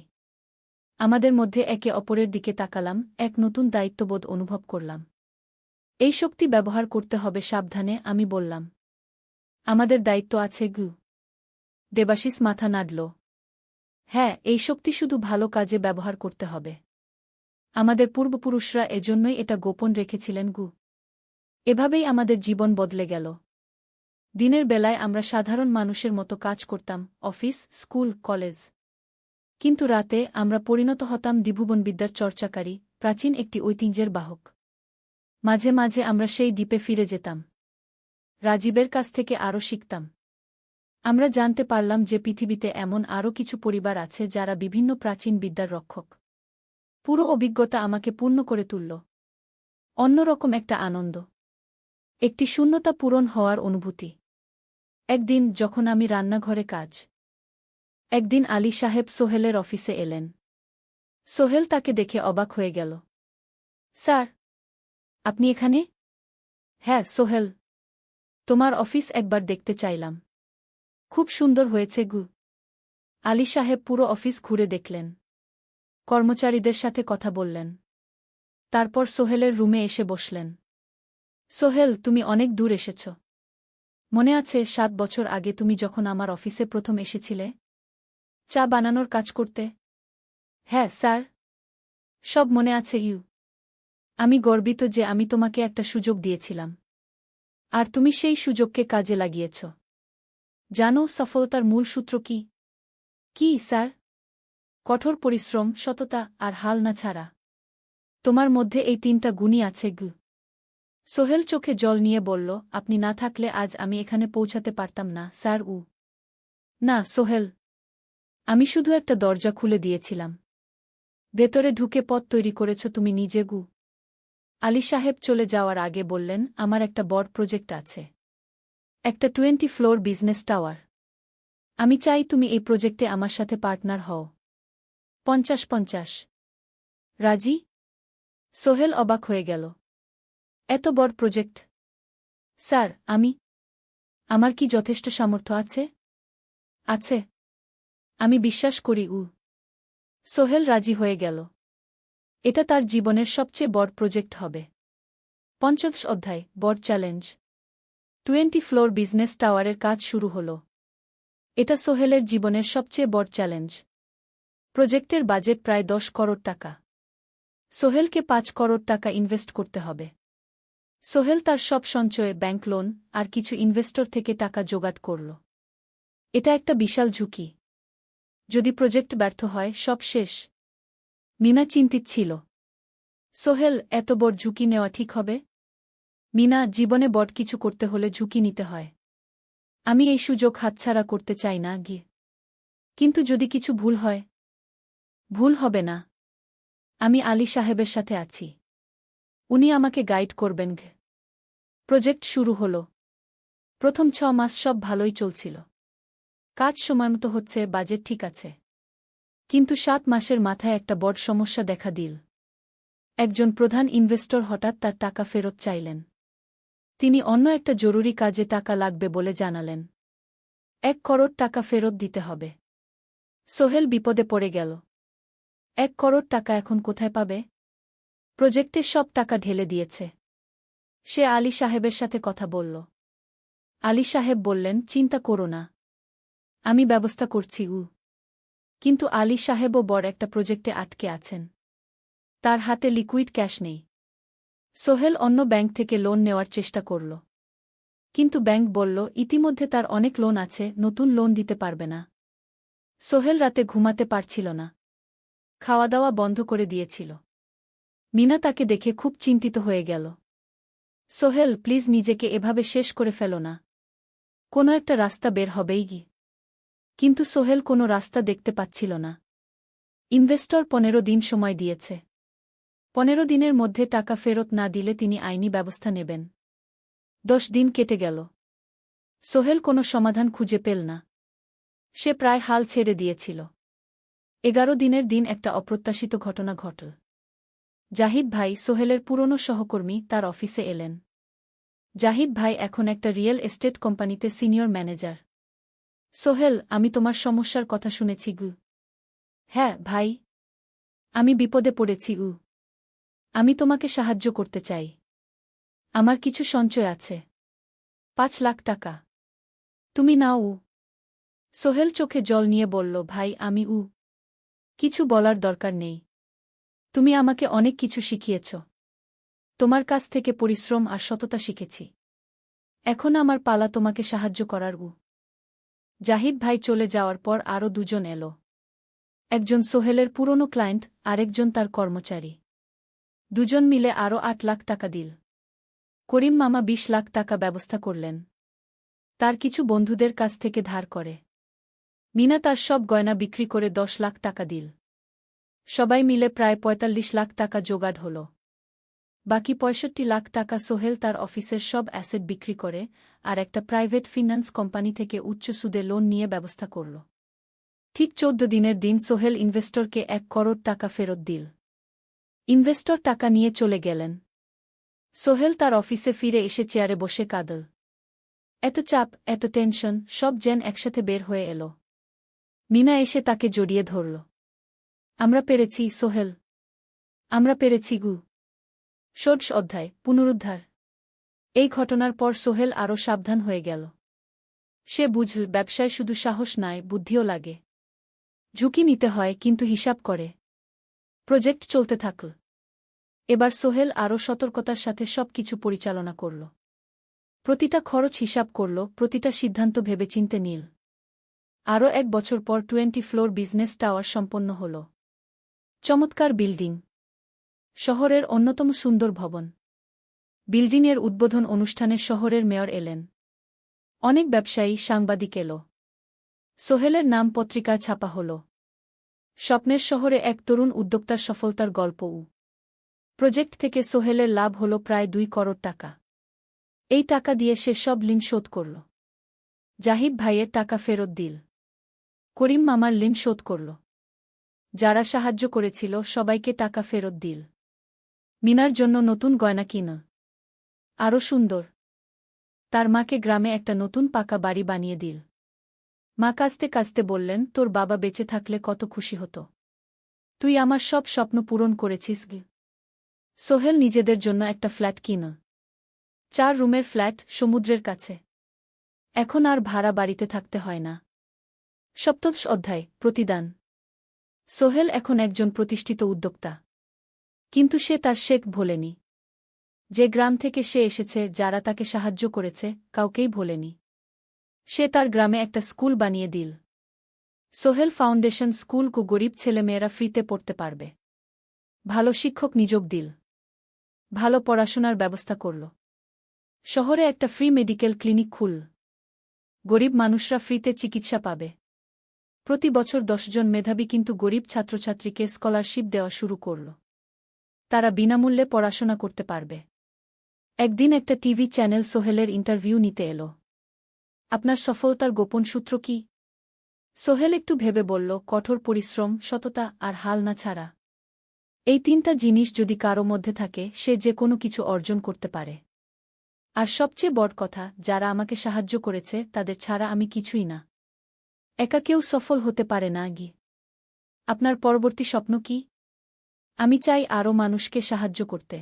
Speaker 1: আমাদের মধ্যে একে অপরের দিকে তাকালাম, এক নতুন দায়িত্ববোধ অনুভব করলাম। এই শক্তি ব্যবহার করতে হবে সাবধানে, আমি বললাম। আমাদের দায়িত্ব আছে গু। দেবাশিস মাথা নাড়ল। হ্যাঁ, এই শক্তি শুধু ভালো কাজে ব্যবহার করতে হবে। আমাদের পূর্বপুরুষরা এজন্যই এটা গোপন রেখেছিলেন গু। এভাবেই আমাদের জীবন বদলে গেল। দিনের বেলায় আমরা সাধারণ মানুষের মতো কাজ করতাম, অফিস, স্কুল, কলেজ। কিন্তু রাতে আমরা পরিণত হতাম দ্বিভুবনবিদ্যার চর্চাকারী, প্রাচীন একটি ঐতিহ্যের বাহক। মাঝে মাঝে আমরা সেই দ্বীপে ফিরে যেতাম। রাজীবের কাছ থেকে আরও শিখতাম। আমরা জানতে পারলাম যে পৃথিবীতে এমন আরও কিছু পরিবার আছে যারা বিভিন্ন প্রাচীন বিদ্যার রক্ষক। পুরো অভিজ্ঞতা আমাকে পূর্ণ করে তুলল। অন্যরকম একটা আনন্দ, একটি শূন্যতা পূরণ হওয়ার অনুভূতি। একদিন যখন আমি রান্নাঘরে একদিন আলী সাহেব সোহেলের অফিসে এলেন। সোহেল তাকে দেখে অবাক হয়ে গেল। স্যার, আপনি এখানে? হ্যাঁ সোহেল, তোমার অফিস একবার দেখতে চাইলাম। খুব সুন্দর হয়েছে গু। আলী সাহেব পুরো অফিস ঘুরে দেখলেন। কর্মচারীদের সাথে কথা বললেন। তারপর সোহেলের রুমে এসে বসলেন। সোহেল, তুমি অনেক দূর এসেছ। মনে আছে 7 বছর আগে তুমি যখন আমার অফিসে প্রথম এসেছিলে চা বানানোর কাজ করতে? হ্যাঁ স্যার, সব মনে আছে ইউ। আমি গর্বিত যে আমি তোমাকে একটা সুযোগ দিয়েছিলাম। আর তুমি সেই সুযোগকে কাজে লাগিয়েছ। জানো সফলতার মূল সূত্র কি? কি স্যার? কঠোর পরিশ্রম, সততা, আর হাল না ছাড়া। তোমার মধ্যে এই 3টা গুণই আছে গু। সোহেল চোখে জল নিয়ে বলল, আপনি না থাকলে আজ আমি এখানে পৌঁছাতে পারতাম না স্যার। না সোহেল, আমি শুধু একটা দরজা খুলে দিয়েছিলাম। ভেতরে ঢুকে পথ তৈরি করেছ তুমি নিজে গু। আলী সাহেব চলে যাওয়ার আগে বললেন, আমার একটা বড় প্রজেক্ট আছে। একটা 20 ফ্লোর বিজনেস টাওয়ার। আমি চাই তুমি এই প্রজেক্টে আমার সাথে পার্টনার হও। 50-50। রাজি? সোহেল অবাক হয়ে গেল। এত বড় প্রজেক্ট! স্যার, আমার কি যথেষ্ট সামর্থ্য আছে? আছে। আমি বিশ্বাস করি। সোহেল রাজি হয়ে গেল। এটা তার জীবনের সবচেয়ে বড় প্রজেক্ট হবে। ৫০ অধ্যায়, বড় চ্যালেঞ্জ। 20 ফ্লোর বিজনেস টাওয়ারের কাজ শুরু হল। এটা সোহেলের জীবনের সবচেয়ে বড় চ্যালেঞ্জ। প্রজেক্টের বাজেট প্রায় ১০ করোড় টাকা। সোহেলকে ৫ করোড় টাকা ইনভেস্ট করতে হবে। সোহেল তার সব সঞ্চয়ে, ব্যাংক লোন আর কিছু ইনভেস্টর থেকে টাকা জোগাড় করল। এটা একটা বিশাল ঝুঁকি। যদি প্রজেক্ট ব্যর্থ হয়, সব শেষ। মিনা চিন্তিত ছিল। সোহেল, এত বড় ঝুঁকি নেওয়া ঠিক হবে? মিনা, জীবনে বড় কিছু করতে হলে ঝুঁকি নিতে হয়। আমি এই সুযোগ হাতছাড়া করতে চাই না। কিন্তু যদি কিছু ভুল হয়? ভুল হবে না। আমি আলী সাহেবের সাথে আছি। উনি আমাকে গাইড করবেন। প্রজেক্ট শুরু হল। প্রথম ৬ মাস সব ভালোই চলছিল। কাজ সময়মতো হচ্ছে, বাজেট ঠিক আছে। কিন্তু ৭ মাসের মাথায় একটা বড় সমস্যা দেখা দিল। একজন প্রধান ইনভেস্টর হঠাৎ তার টাকা ফেরত চাইলেন। তিনি অন্য একটা জরুরি কাজে টাকা লাগবে বলে জানালেন। ১ করোড় টাকা ফেরত দিতে হবে। সোহেল বিপদে পড়ে গেল। ১ করোড় টাকা এখন কোথায় পাবে? প্রজেক্টে সব টাকা ঢেলে দিয়েছে। সে আলী সাহেবের সাথে কথা বলল। আলী সাহেব বললেন, চিন্তা করো না, আমি ব্যবস্থা করছি। কিন্তু আলী সাহেবও বড় একটা প্রজেক্টে আটকে আছেন। তার হাতে লিকুইড ক্যাশ নেই। সোহেল অন্য ব্যাংক থেকে লোন নেওয়ার চেষ্টা করল। কিন্তু ব্যাংক বলল, ইতিমধ্যে তার অনেক লোন আছে, নতুন লোন দিতে পারবে না। সোহেল রাতে ঘুমাতে পারছিল না। খাওয়া দাওয়া বন্ধ করে দিয়েছিল। মিনা তাকে দেখে খুব চিন্তিত হয়ে গেল। সোহেল, প্লিজ নিজেকে এভাবে শেষ করে ফেলো না। কোনো একটা রাস্তা বের হবেই। কিন্তু সোহেল কোনো রাস্তা দেখতে পাচ্ছিল না। ইনভেস্টর ১৫ দিন সময় দিয়েছে। ১৫ দিনের মধ্যে টাকা ফেরত না দিলে তিনি আইনি ব্যবস্থা নেবেন। ১০ দিন কেটে গেল। সোহেল কোনো সমাধান খুঁজে পেল না। সে প্রায় হাল ছেড়ে দিয়েছিল। ১১ দিনের দিন একটা অপ্রত্যাশিত ঘটনা ঘটল। জাহিদ ভাই, সোহেলের পুরনো সহকর্মী, তার অফিসে এলেন। জাহিদ ভাই এখন একটা রিয়েল এস্টেট কোম্পানিতে সিনিয়র ম্যানেজার। সোহেল, আমি তোমার সমস্যার কথা শুনেছি। হ্যাঁ ভাই, আমি বিপদে পড়েছি। আমি তোমাকে সাহায্য করতে চাই। আমার কিছু সঞ্চয় আছে, ৫ লাখ টাকা। তুমি নাও। সোহেল চোখে জল নিয়ে বলল, ভাই, আমি কিছু বলার দরকার নেই। তুমি আমাকে অনেক কিছু শিখিয়েছ। তোমার কাছ থেকে পরিশ্রম আর সততা শিখেছি। এখন আমার পালা তোমাকে সাহায্য করার। জাহিদ ভাই চলে যাওয়ার পর আরও দুজন এলো। একজন সোহেলের পুরনো ক্লায়েন্ট, আরেকজন তার কর্মচারী। দুজন মিলে আরও ৮ লাখ টাকা দিল। করিম মামা ২০ লাখ টাকা ব্যবস্থা করলেন। তার কিছু বন্ধুদের কাছ থেকে ধার করে। মিনা তার সব গয়না বিক্রি করে ১০ লাখ টাকা দিল। সবাই মিলে প্রায় ৪৫ লাখ টাকা জোগাড় হল। বাকি ৬৫ লাখ টাকা সোহেল তার অফিসের সব অ্যাসেট বিক্রি করে আর একটা প্রাইভেট ফিন্যান্স কোম্পানি থেকে উচ্চ সুদে লোন নিয়ে ব্যবস্থা করল। ঠিক ১৪ দিনের দিন সোহেল ইনভেস্টরকে ১ করোড় টাকা ফেরত দিল। ইনভেস্টর টাকা নিয়ে চলে গেলেন। সোহেল তার অফিসে ফিরে এসে চেয়ারে বসে কাঁদল। এত চাপ, এত টেনশন, সব যেন একসাথে বের হয়ে এল। মিনা এসে তাকে জড়িয়ে ধরল। আমরা পেরেছি সোহেল, আমরা পেরেছি। ১৬ অধ্যায়, পুনরুদ্ধার। এই ঘটনার পর সোহেল আরও সাবধান হয়ে গেল। সে বুঝল, ব্যবসায় শুধু সাহস নয়, বুদ্ধিও লাগে। ঝুঁকি নিতে হয়, কিন্তু হিসাব করে। প্রজেক্ট চলতে থাকল। এবার সোহেল আরও সতর্কতার সাথে সবকিছু পরিচালনা করল। প্রতিটা খরচ হিসাব করল, প্রতিটা সিদ্ধান্ত ভেবেচিন্তে নিল। আরও ১ বছর পর 20 ফ্লোর বিজনেস টাওয়ার সম্পন্ন হল। চমৎকার বিল্ডিং, শহরের অন্যতম সুন্দর ভবন। বিল্ডিংয়ের উদ্বোধন অনুষ্ঠানে শহরের মেয়র এলেন। অনেক ব্যবসায়ী, সাংবাদিক এল। সোহেলের নাম পত্রিকায় ছাপা হল। স্বপ্নের শহরে এক তরুণ উদ্যোক্তার সফলতার গল্প। প্রজেক্ট থেকে সোহেলের লাভ হল প্রায় ২ করোড় টাকা। এই টাকা দিয়ে সে সব ঋণ শোধ করল। জাহিদ ভাইয়ের টাকা ফেরত দিল। করিম মামার ঋণ শোধ করল। যারা সাহায্য করেছিল সবাইকে টাকা ফেরত দিল। মিনার জন্য নতুন গয়না কিনল, আরও সুন্দর। তার মাকে গ্রামে একটা নতুন পাকা বাড়ি বানিয়ে দিল। মা কাঁদতে কাঁদতে বললেন, তোর বাবা বেঁচে থাকলে কত খুশি হতো। তুই আমার সব স্বপ্ন পূরণ করেছিস গে। সোহেল নিজেদের জন্য একটা ফ্ল্যাট কিনল। 4 রুমের ফ্ল্যাট, সমুদ্রের কাছে। এখন আর ভাড়া বাড়িতে থাকতে হয় না। সপ্তদশ অধ্যায়, প্রতিদান। সোহেল এখন একজন প্রতিষ্ঠিত উদ্যোক্তা। কিন্তু সে তার শেখ ভোলেনি। যে গ্রাম থেকে সে এসেছে, যারা তাকে সাহায্য করেছে, কাউকেই ভোলেনি। সে তার গ্রামে একটা স্কুল বানিয়ে দিল। সোহেল ফাউন্ডেশন স্কুল কু গরিব ছেলেমেয়েরা ফ্রিতে পড়তে পারবে। ভালো শিক্ষক নিযোগ দিল। ভালো পড়াশোনার ব্যবস্থা করল। শহরে একটা ফ্রি মেডিকেল ক্লিনিক খুলল। গরিব মানুষরা ফ্রিতে চিকিৎসা পাবে। প্রতি বছর 10 জন মেধাবী কিন্তু গরিব ছাত্রছাত্রীকে স্কলারশিপ দেওয়া শুরু করল। তারা বিনামূল্যে পড়াশোনা করতে পারবে। একদিন একটা টিভি চ্যানেল সোহেলের ইন্টারভিউ নিতে এলো। আপনার সফলতার গোপন সূত্র কি? সোহেল একটু ভেবে বলল, কঠোর পরিশ্রম, সততা আর হাল না ছাড়া। এই 3টা জিনিস যদি কারো মধ্যে থাকে, সে যে কোনো কিছু অর্জন করতে পারে। আর সবচেয়ে বড় কথা, যারা আমাকে সাহায্য করেছে তাদের ছাড়া আমি কিছুই না। একা কেউ সফল হতে পারে না গি। আপনার পরবর্তী স্বপ্ন কি? আমি চাই আরও মানুষকে সাহায্য করতে।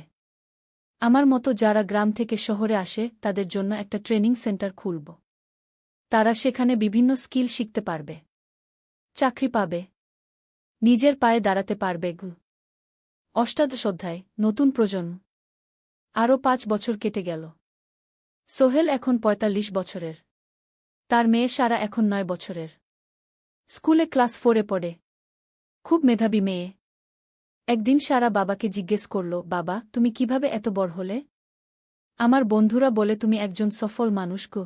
Speaker 1: আমার মতো যারা গ্রাম থেকে শহরে আসে তাদের জন্য একটা ট্রেনিং সেন্টার খুলব। তারা সেখানে বিভিন্ন স্কিল শিখতে পারবে, চাকরি পাবে, নিজের পায়ে দাঁড়াতে পারবে। অষ্টাদশ অধ্যায়, নতুন প্রজন্ম। আরও 5 বছর কেটে গেল। সোহেল এখন 45 বছরের। তার মেয়ে সারা এখন 9 বছরের। স্কুলে ক্লাস 4-এ পড়ে। খুব মেধাবী মেয়ে। একদিন সারা বাবাকে জিজ্ঞেস করল, বাবা, তুমি কিভাবে এত বড় হলে? আমার বন্ধুরা বলে তুমি একজন সফল মানুষ গো।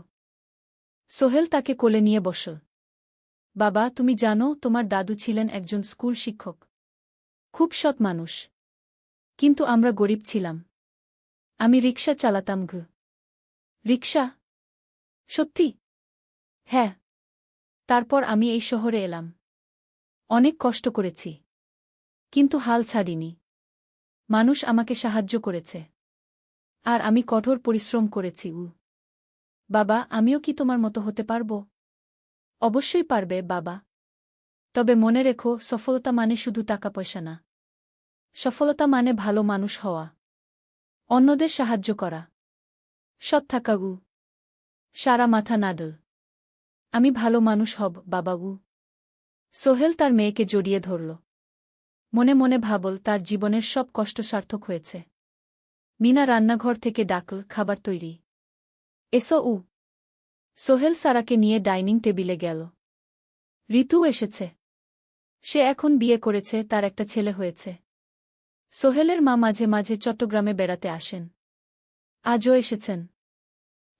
Speaker 1: সোহেল তাকে কোলে নিয়ে বসল। বাবা, তুমি জানো তোমার দাদু ছিলেন একজন স্কুল শিক্ষক। খুব সৎ মানুষ। কিন্তু আমরা গরিব ছিলাম। আমি রিকশা চালাতাম গো। রিকশা? সত্যি? হ্যাঁ। তারপর আমি এই শহরে এলাম। অনেক কষ্ট করেছি। কিন্তু হাল ছাড়িনি। মানুষ আমাকে সাহায্য করেছে। আর আমি কঠোর পরিশ্রম করেছি। বাবা, আমিও কি তোমার মতো হতে পারব? অবশ্যই পারবে বাবা। তবে মনে রেখো, সফলতা মানে শুধু টাকা পয়সা না। সফলতা মানে ভালো মানুষ হওয়া, অন্যদের সাহায্য করা, সৎ থাকা। সারা মাথা নাডল। আমি ভালো মানুষ হব বাবা। সোহেল তার মেয়েকে জড়িয়ে ধরল। মনে মনে ভাবল, তার জীবনের সব কষ্ট সার্থক হয়েছে। মিনা রান্নাঘর থেকে ডাকল, খাবার তৈরি। এসো। সোহেল সারাকে নিয়ে ডাইনিং টেবিলে গেল। ঋতু এসেছে। সে এখন বিয়ে করেছে, তার একটা ছেলে হয়েছে। সোহেলের মা মাঝে মাঝে চট্টগ্রামে বেড়াতে আসেন। আজও এসেছেন।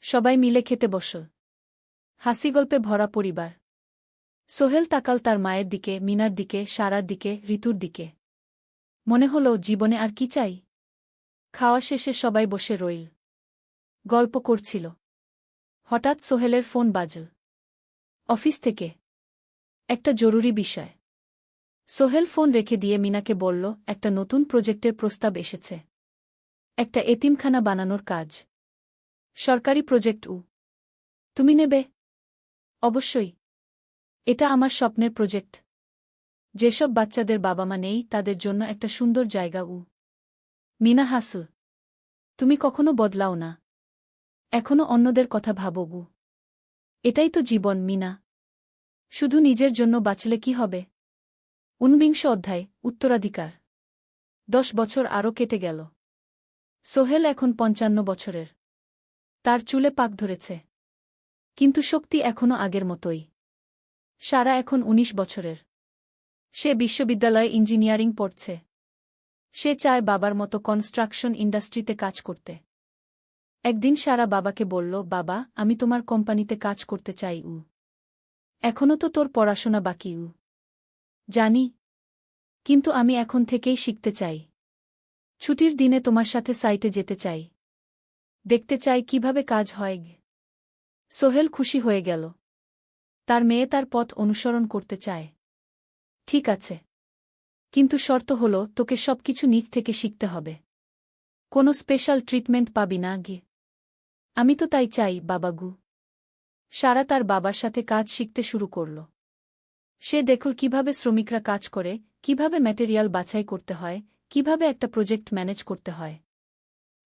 Speaker 1: সবাই মিলে খেতে বসল। হাসিগল্পে ভরা পরিবার। সোহেল তাকাল তার মায়ের দিকে, মিনার দিকে, সারার দিকে, ঋতুর দিকে। মনে হল, জীবনে আর কি চাই? খাওয়া শেষে সবাই বসে রইল। গল্প করছিল। হঠাৎ সোহেলের ফোন বাজল। অফিস থেকে। একটা জরুরি বিষয়। সোহেল ফোন রেখে দিয়ে মিনাকে বলল, একটা নতুন প্রজেক্টের প্রস্তাব এসেছে। একটা এতিমখানা বানানোর কাজ। সরকারি প্রজেক্ট। তুমি নেবে? অবশ্যই। এটা আমার স্বপ্নের প্রজেক্ট। যেসব বাচ্চাদের বাবা মা নেই তাদের জন্য একটা সুন্দর জায়গা। মিনা হাসল। তুমি কখনো বদলাও না। এখনো অন্যদের কথা ভাবো। এটাই তো জীবন মিনা। শুধু নিজের জন্য বাঁচলে কি হবে? 49 অধ্যায়, উত্তরাধিকার। 10 বছর আরও কেটে গেল। সোহেল এখন 55 বছরের। তার চুলে পাক ধরেছে। কিন্তু শক্তি এখনও আগের মতোই। সারা এখন 19 বছরের। সে বিশ্ববিদ্যালয়ে ইঞ্জিনিয়ারিং পড়ছে। সে চায় বাবার মতো কনস্ট্রাকশন ইন্ডাস্ট্রিতে কাজ করতে। একদিন সারা বাবাকে বলল, বাবা, আমি তোমার কোম্পানিতে কাজ করতে চাই। এখনও তো তোর পড়াশোনা বাকি। জানি। কিন্তু আমি এখন থেকেই শিখতে চাই। ছুটির দিনে তোমার সাথে সাইটে যেতে চাই। দেখতে চাই কিভাবে কাজ হয়। সোহেল খুশি হয়ে গেল। তার মেয়ে তার পথ অনুসরণ করতে চায়। ঠিক আছে। কিন্তু শর্ত হল, তোকে সবকিছু নিজ থেকে শিখতে হবে। কোনো স্পেশাল ট্রিটমেন্ট পাবি না। আমি তো তাই চাই, বাবাগু। সারা তার বাবার সাথে কাজ শিখতে শুরু করল। সে দেখল কিভাবে শ্রমিকরা কাজ করে, কিভাবে ম্যাটেরিয়াল বাছাই করতে হয়, কিভাবে একটা প্রজেক্ট ম্যানেজ করতে হয়।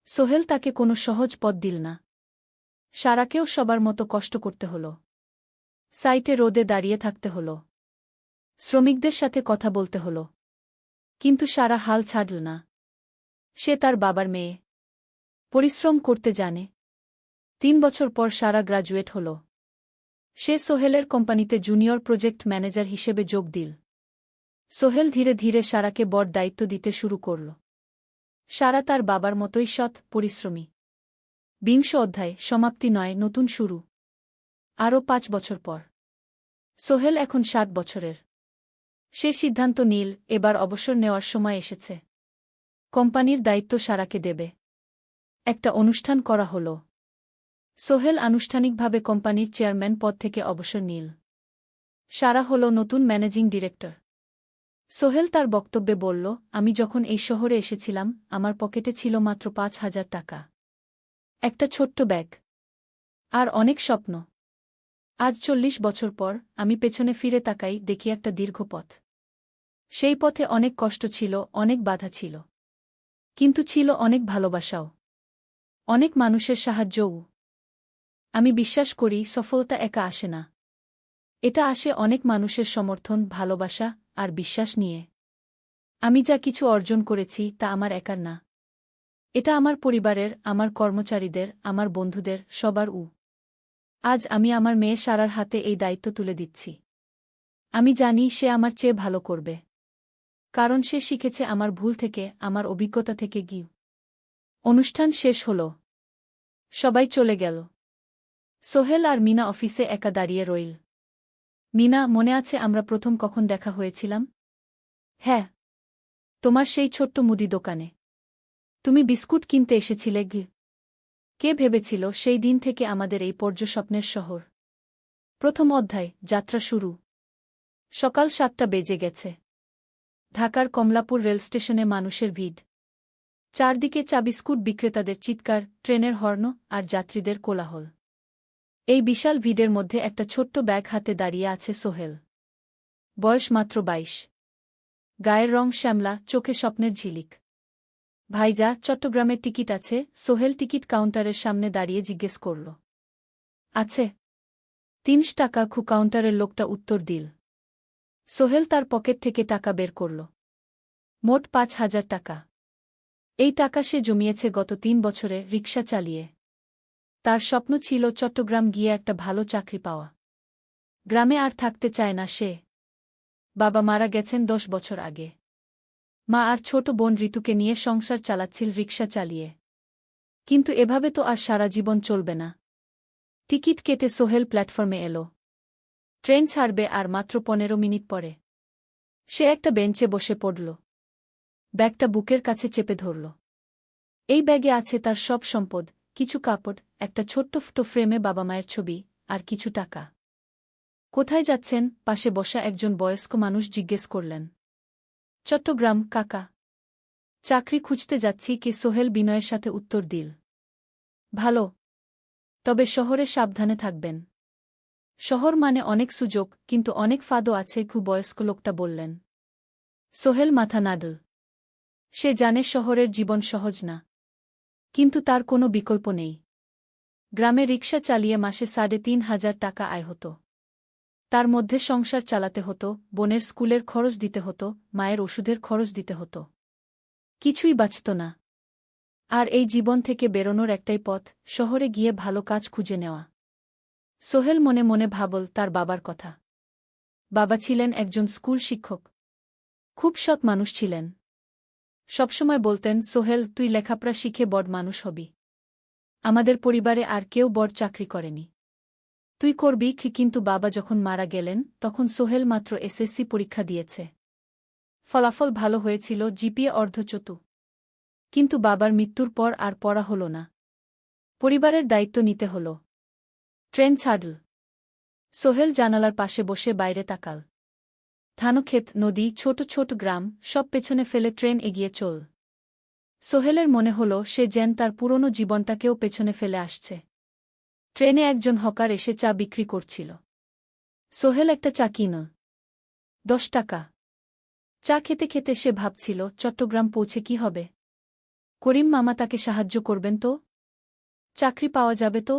Speaker 1: সোহেল তাকে কোনো সহজ পথ দিল না। সারাকেও সবার মতো কষ্ট করতে হল। সাইটে রোদে দাঁড়িয়ে থাকতে হল। শ্রমিকদের সাথে কথা বলতে হল। কিন্তু সারা হাল ছাড়ল না। সে তার বাবার মেয়ে। পরিশ্রম করতে জানে। 3 বছর পর সারা গ্রাজুয়েট হল। সে সোহেলের কোম্পানিতে জুনিয়র প্রজেক্ট ম্যানেজার হিসেবে যোগ দিল। সোহেল ধীরে ধীরে সারাকে বড় দায়িত্ব দিতে শুরু করল। সারা তার বাবার মতোই সৎ, পরিশ্রমী। 20 অধ্যায়, সমাপ্তি নয়, নতুন শুরু। আরও 5 বছর পর সোহেল এখন 60 বছরের। সে সিদ্ধান্ত নিল, এবার অবসর নেওয়ার সময় এসেছে। কোম্পানির দায়িত্ব সারাকে দেবে। একটা অনুষ্ঠান করা হল। সোহেল আনুষ্ঠানিকভাবে কোম্পানির চেয়ারম্যান পদ থেকে অবসর নিল। সারা হল নতুন ম্যানেজিং ডিরেক্টর। সোহেল তার বক্তব্যে বলল, আমি যখন এই শহরে এসেছিলাম আমার পকেটে ছিল মাত্র 5,000 টাকা। একটা ছোট্ট ব্যাগ। আর অনেক স্বপ্ন। আজ 40 বছর পর আমি পেছনে ফিরে তাকাই, দেখি একটা দীর্ঘ পথ। সেই পথে অনেক কষ্ট ছিল, অনেক বাধা ছিল। কিন্তু ছিল অনেক ভালোবাসাও। অনেক মানুষের সাহায্যও। আমি বিশ্বাস করি সফলতা একা আসে না। এটা আসে অনেক মানুষের সমর্থন, ভালোবাসা আর বিশ্বাস নিয়ে। আমি যা কিছু অর্জন করেছি তা আমার একার না। এটা আমার পরিবারের, আমার কর্মচারীদের, আমার বন্ধুদের, সবার। আজ আমি আমার মেয়ে সারার হাতে এই দায়িত্ব তুলে দিচ্ছি। আমি জানি সে আমার চেয়ে ভালো করবে। কারণ সে শিখেছে আমার ভুল থেকে, আমার অভিজ্ঞতা থেকে। অনুষ্ঠান শেষ হল। সবাই চলে গেল। সোহেল আর মিনা অফিসে একা দাঁড়িয়ে রইল। মিনা, মনে আছে আমরা প্রথম কখন দেখা হয়েছিলাম? হ্যাঁ, তোমার সেই ছোট্ট মুদি দোকানে। তুমি বিস্কুট কিনতে এসেছিলে। কে ভেবেছিল সেই দিন থেকে আমাদের এই পর্যস্বপ্নের শহর। প্রথম অধ্যায়, যাত্রা শুরু। সকাল 7টা বেজে গেছে। ঢাকার কমলাপুর রেলস্টেশনে মানুষের ভিড়। চারদিকে চা বিস্কুট বিক্রেতাদের চিৎকার, ট্রেনের হর্ন আর যাত্রীদের কোলাহল। এই বিশাল ভিড়ের মধ্যে একটা ছোট্ট ব্যাগ হাতে দাঁড়িয়ে আছে সোহেল। বয়স মাত্র 22। গায়ের রং শ্যামলা, চোখে স্বপ্নের ঝিলিক। ভাইজা, চট্টগ্রামের টিকিট আছে? সোহেল টিকিট কাউন্টারের সামনে দাঁড়িয়ে জিজ্ঞেস করল। আছে। 3 টাকা। কাউন্টারের লোকটা উত্তর দিল। সোহেল তার পকেট থেকে টাকা বের করল। মোট 5,000 টাকা। এই টাকা সে জমিয়েছে গত 3 বছরে রিকশা চালিয়ে। তার স্বপ্ন ছিল চট্টগ্রাম গিয়ে একটা ভালো চাকরি পাওয়া। গ্রামে আর থাকতে চায় না সে। বাবা মারা গেছেন 10 বছর আগে। মা আর ছোট বোন ঋতুকে নিয়ে সংসার চালাচ্ছিল রিকশা চালিয়ে। কিন্তু এভাবে তো আর সারা জীবন চলবে না। টিকিট কেটে সোহেল প্ল্যাটফর্মে এলো। ট্রেন ছাড়বে আর মাত্র 15 মিনিট পরে। সে একটা বেঞ্চে বসে পড়ল। ব্যাগটা বুকের কাছে চেপে ধরল। এই ব্যাগে আছে তার সব সম্পদ, কিছু কাপড়, একটা ছোট্ট ফটো ফ্রেমে বাবা মায়ের ছবি, আর কিছু টাকা। কোথায় যাচ্ছেন? পাশে বসা একজন বয়স্ক মানুষ জিজ্ঞেস করলেন। চট্টগ্রাম, কাকা। চাকরি খুঁজতে যাচ্ছি। কে? সোহেল বিনয়ের সাথে উত্তর দিল। ভালো। তবে শহরে সাবধানে থাকবেন। শহর মানে অনেক সুযোগ, কিন্তু অনেক ফাঁদও আছে। বয়স্ক লোকটা বললেন। সোহেল মাথা নাড়ল। সে জানে শহরের জীবন সহজ না। কিন্তু তার কোনো বিকল্প নেই। গ্রামে রিকশা চালিয়ে মাসে 3,500 টাকা আয় হতো। তার মধ্যে সংসার চালাতে হতো, বোনের স্কুলের খরচ দিতে হতো, মায়ের ওষুধের খরচ দিতে হতো। কিছুই বাঁচত না। আর এই জীবন থেকে বেরোনোর একটাই পথ, শহরে গিয়ে ভালো কাজ খুঁজে নেওয়া। সোহেল মনে মনে ভাবল তার বাবার কথা। বাবা ছিলেন একজন স্কুল শিক্ষক। খুব সৎ মানুষ ছিলেন। সবসময় বলতেন, সোহেল, তুই লেখাপড়া শিখে বড় মানুষ হবি। আমাদের পরিবারে আর কেউ বড় চাকরি করেনি। তুই করবি। কিন্তু বাবা যখন মারা গেলেন তখন সোহেল মাত্র এসএসসি পরীক্ষা দিয়েছে। ফলাফল ভালো হয়েছিল, জিপিএ অর্ধচতু। কিন্তু বাবার মৃত্যুর পর আর পড়া হল না। পরিবারের দায়িত্ব নিতে হল। ট্রেন ছাড়ল। সোহেল জানালার পাশে বসে বাইরে তাকাল। ধানক্ষেত, নদী, ছোট ছোট গ্রাম, সব পেছনে ফেলে ট্রেন এগিয়ে চল। সোহেলের মনে হল সে যেন তার পুরনো জীবনটাকেও পেছনে ফেলে আসছে। ট্রেনে একজন হকার এসে চা বিক্রি করছিল। সোহেল একটা চা কিন। 10 টাকা। চা খেতে খেতে সে ভাবছিল চট্টগ্রাম পৌঁছে কি হবে। করিম মামা তাকে সাহায্য করবেন তো? চাকরি পাওয়া যাবে তো?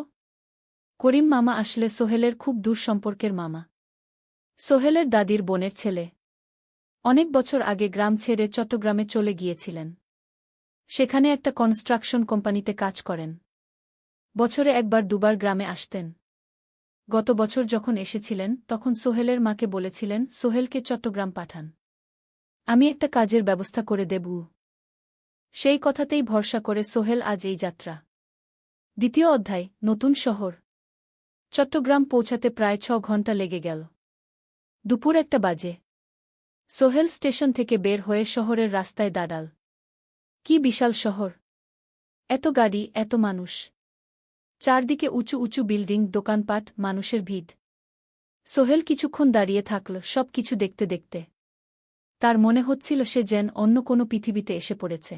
Speaker 1: করিম মামা আসলে সোহেলের খুব দূর সম্পর্কের মামা। সোহেলের দাদির বোনের ছেলে। অনেক বছর আগে গ্রাম ছেড়ে চট্টগ্রামে চলে গিয়েছিলেন। সেখানে একটা কনস্ট্রাকশন কোম্পানিতে কাজ করেন। বছরে একবার দুবার গ্রামে আসতেন। গত বছর যখন এসেছিলেন তখন সোহেলের মাকে বলেছিলেন সোহেলকে চট্টগ্রাম পাঠান। আমি একটা কাজের ব্যবস্থা করে দেব। সেই কথাতেই ভরসা করে সোহেল আজ এই যাত্রা। দ্বিতীয় অধ্যায়, নতুন শহর। চট্টগ্রাম পৌঁছাতে প্রায় 6 ঘণ্টা লেগে গেল। দুপুর 1টা বাজে। সোহেল স্টেশন থেকে বের হয়ে শহরের রাস্তায় দাঁড়াল। কি বিশাল শহর! এত গাড়ি, এত মানুষ। চারদিকে উঁচু উঁচু বিল্ডিং, দোকানপাট, মানুষের ভিড়। সোহেল কিছুক্ষণ দাঁড়িয়ে থাকল সব কিছু দেখতে দেখতে। তার মনে হচ্ছিল সে যেন অন্য কোনো পৃথিবীতে এসে পড়েছে।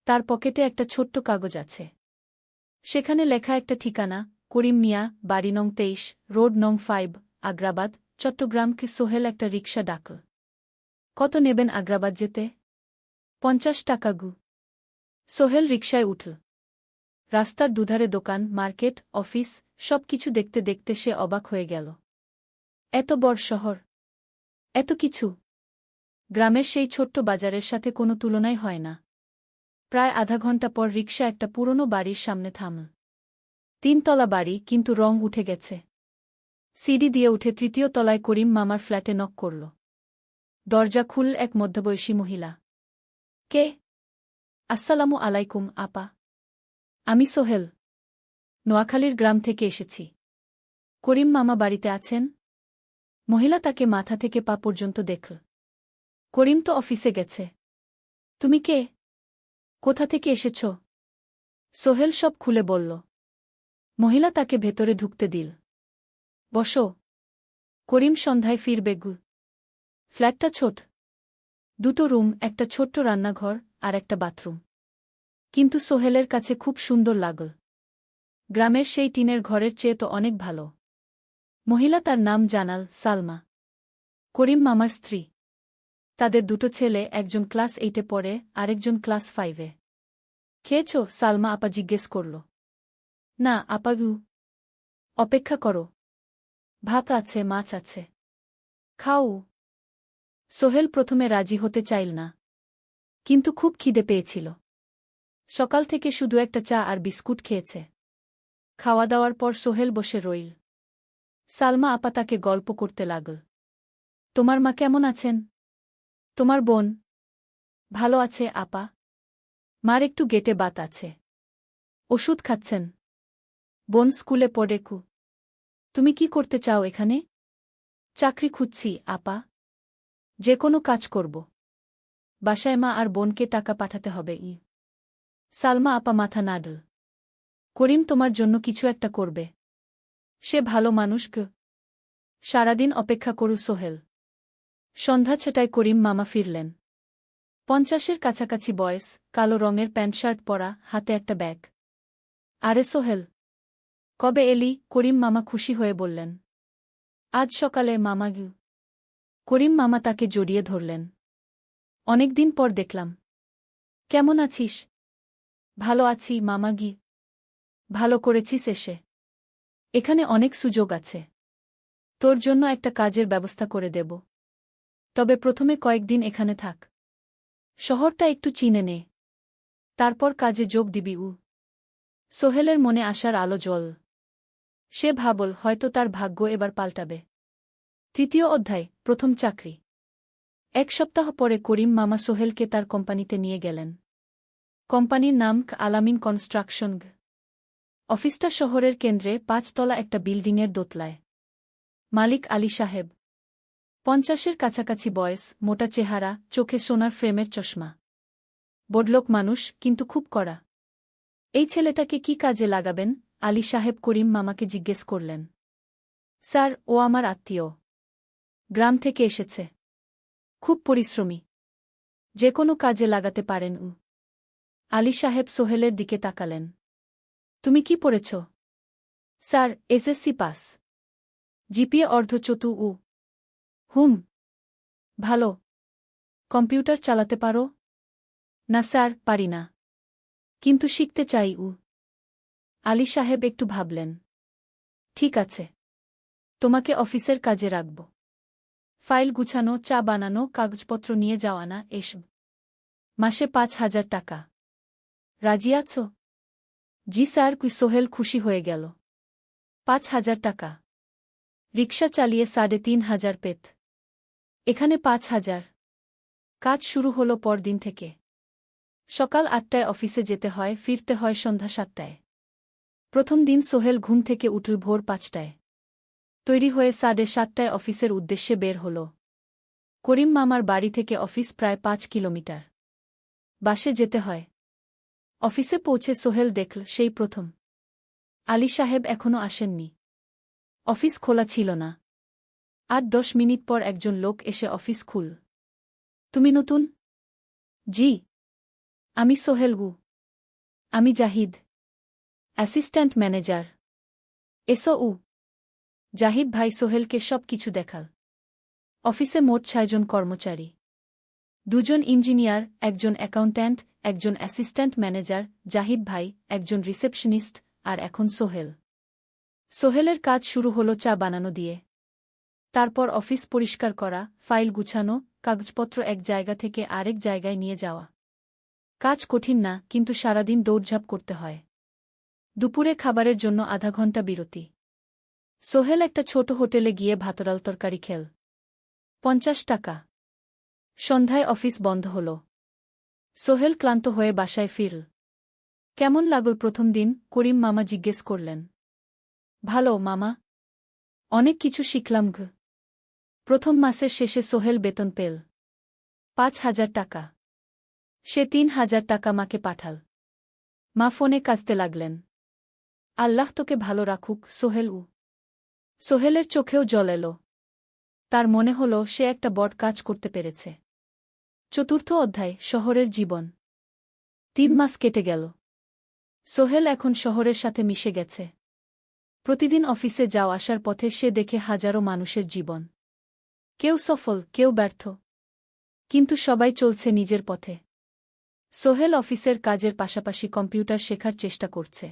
Speaker 1: তার পকেটে একটা ছোট্ট কাগজ আছে। সেখানে লেখা একটা ঠিকানা, করিম মিয়া, বাড়ি নং 23, রোড নং 5, আগ্রাবাদ, চট্টগ্রামকে। সোহেল একটা রিকশা ডাকল। কত নেবেন আগ্রাবাদ যেতে? 50 টাকা গু। সোহেল রিকশায় উঠল। রাস্তার দুধারে দোকান, মার্কেট, অফিস, সব কিছু দেখতে দেখতে সে অবাক হয়ে গেল। এত বড় শহর, এত কিছু! গ্রামের সেই ছোট্ট বাজারের সাথে কোনো তুলনাই হয় না। প্রায় আধা ঘণ্টা পর রিকশা একটা পুরনো বাড়ির সামনে থামল। 3 তলা বাড়ি, কিন্তু রং উঠে গেছে। সিঁড়ি দিয়ে উঠে 3য় তলায় করিম মামার ফ্ল্যাটে নক করল। দরজা খুলল এক মধ্যবয়সী মহিলা। কে? আসসালামু আলাইকুম আপা। আমি সোহেল। নোয়াখালীর গ্রাম থেকে এসেছি। করিম মামা বাড়িতে আছেন? মহিলা তাকে মাথা থেকে পা পর্যন্ত দেখল। করিম তো অফিসে গেছে। তুমি কে? কোথা থেকে এসেছ? সোহেল সব খুলে বলল। মহিলা তাকে ভেতরে ঢুকতে দিল। বসো। করিম সন্ধ্যায় ফিরবে গু। ফ্ল্যাটটা ছোট। 2টো রুম, একটা ছোট্ট রান্নাঘর আর একটা বাথরুম। কিন্তু সোহেলের কাছে খুব সুন্দর লাগল। গ্রামের সেই টিনের ঘরের চেয়ে তো অনেক ভালো। মহিলা তার নাম জানাল সালমা। করিম মামার স্ত্রী। তাদের 2টো ছেলে, একজন ক্লাস 8-এ পড়ে, আরেকজন ক্লাস 5-এ। খেয়েছ? সালমা আপা জিজ্ঞেস করল। না আপা গু। অপেক্ষা করো। ভাত আছে, মাছ আছে। খাও। সোহেল প্রথমে রাজি হতে চাইল না। কিন্তু খুব খিদে পেয়েছিল। সকাল থেকে শুধু একটা চা আর বিস্কুট খেয়েছে। খাওয়া দাওয়ার পর সোহেল বসে রইল। সালমা আপা তাকে গল্প করতে লাগল। তোমার মা কেমন আছেন? তোমার বোন? ভালো আছে আপা। মার একটু গেটে বাত আছে। ওষুধ খাচ্ছেন। বোন স্কুলে পড়ে কু। তুমি কি করতে চাও এখানে? চাকরি খুঁজছি আপা। যে কোনো কাজ করব। বাসায় মা আর বোনকে টাকা পাঠাতে হবে। সালমা আপা মাথা নাড়ল। করিম তোমার জন্য কিছু একটা করবে। সে ভালো মানুষ গ। সারাদিন অপেক্ষা করু সোহেল। সন্ধ্যা 6টায় করিম মামা ফিরলেন। 50-এর কাছাকাছি বয়স, কালো রঙের প্যান্ট শার্ট পরা, হাতে একটা ব্যাগ। আরে সোহেল, কবে এলি? করিম মামা খুশি হয়ে বললেন। আজ সকালে মামা গু। করিম মামা তাকে জড়িয়ে ধরলেন। অনেকদিন পর দেখলাম। কেমন আছিস? ভালো আছি মামা গি। ভালো করেছিস এসে। এখানে অনেক সুযোগ আছে। তোর জন্য একটা কাজের ব্যবস্থা করে দেব। তবে প্রথমে কয়েকদিন এখানে থাক। শহরটা একটু চিনে নে। তারপর কাজে যোগ দিবি। সোহেলের মনে আসার আলো জ্বল। সে ভাবল হয়তো তার ভাগ্য এবার পাল্টাবে। 3য় অধ্যায়, প্রথম চাকরি। 1 সপ্তাহ পরে করিম মামা সোহেলকে তার কোম্পানিতে নিয়ে গেলেন। কোম্পানির নাম আলামিন কনস্ট্রাকশন। অফিসটা শহরের কেন্দ্রে, 5 তলা একটা বিল্ডিংয়ের দোতলায়। মালিক আলী সাহেব। 50-এর কাছাকাছি বয়স, মোটা চেহারা, চোখে সোনার ফ্রেমের চশমা। বড়লোক মানুষ, কিন্তু খুব কড়া। এই ছেলেটাকে কি কাজে লাগাবেন? আলী সাহেব করিম মামাকে জিজ্ঞেস করলেন। স্যার, ও আমার আত্মীয়। গ্রাম থেকে এসেছে। খুব পরিশ্রমী। যে কোনো কাজে লাগাতে পারেন। আলী সাহেব সোহেলের দিকে তাকালেন। তুমি কি পড়েছ? Sir, SSC pass. জিপিএ অর্ধচতু উ। ভালো। কম্পিউটার চালাতে পারো? না স্যার, পারি না। কিন্তু শিখতে চাই উ। আলী সাহেব একটু ভাবলেন। ঠিক আছে। তোমাকে অফিসের কাজে রাখব। ফাইল গুছানো, চা বানানো, কাগজপত্র নিয়ে যাওয়া না এসব। মাসে 5,000 টাকা। রাজি আছো? জি স্যার। সোহেল খুশি হয়ে গেল। 5,000 টাকা। রিকশা চালিয়ে 3,500 পেত। এখানে 5,000। কাজ শুরু হলো পরদিন থেকে। সকাল 8টায় অফিসে যেতে হয়, ফিরতে হয় সন্ধ্যা 7টায়। প্রথম দিন সোহেল ঘুম থেকে উঠল ভোর 5টায়। তৈরি হয়ে 7:30টায় অফিসের উদ্দেশ্যে বের হল। করিম মামার বাড়ি থেকে অফিস প্রায় 5 কিলোমিটার। বাসে যেতে হয়। অফিসে পৌঁছে সোহেল দেখল সেই প্রথম আলী সাহেব এখনও আসেননি। অফিস খোলা ছিল না। 8-10 মিনিট পর একজন লোক এসে অফিস খুল। তুমি নতুন? জি। আমি সোহেল গু। আমি জাহিদ, অ্যাসিস্ট্যান্ট ম্যানেজার। এসো উ। জাহিদ ভাই সোহেলকে সব কিছু দেখাল। অফিসে মোট 6 জন কর্মচারী। 2 জন ইঞ্জিনিয়ার, একজন অ্যাকাউন্ট্যান্ট, একজন অ্যাসিস্ট্যান্ট ম্যানেজার, জাহিদ ভাই, একজন রিসেপশনিস্ট, আর এখন সোহেল। সোহেলের কাজ শুরু হলো চা বানানো দিয়ে। তারপর অফিস পরিষ্কার করা, ফাইল গুছানো, কাগজপত্র এক জায়গা থেকে আরেক জায়গায় নিয়ে যাওয়া। কাজ কঠিন না, কিন্তু সারাদিন দৌড়ঝাঁপ করতে হয়। দুপুরে খাবারের জন্য আধা ঘন্টা বিরতি। সোহেল একটা ছোট হোটেলে গিয়ে ভাতরাল তরকারি খেল। 50 টাকা। সন্ধ্যায় অফিস বন্ধ হল। সোহেল ক্লান্ত হয়ে বাসায় ফিরল। কেমন লাগল প্রথম দিন? করিম মামা জিজ্ঞেস করলেন। ভালো মামা। অনেক কিছু শিখলাম ঘ। প্রথম মাসের শেষে সোহেল বেতন পেল 5,000 টাকা। সে 3,000 টাকা মাকে পাঠাল। মা ফোনে কাঁদতে লাগলেন। আল্লাহ তোকে ভালো রাখুক সোহেল উ। সোহেলের চোখেও জল এলো। তার মনে হল সে একটা বড় কাজ করতে পেরেছে। চতুর্থ অধ্যায়, শহরের জীবন। 3 মাস কেটে গেল। সোহেল এখন শহরের সাথে মিশে গেছে। প্রতিদিন অফিসে যাও আসার পথে সে দেখে হাজারো মানুষের জীবন। কেউ সফল, কেউ ব্যর্থ। কিন্তু সবাই চলছে নিজের পথে। সোহেল অফিসের কাজের পাশাপাশি কম্পিউটার শেখার চেষ্টা করছে।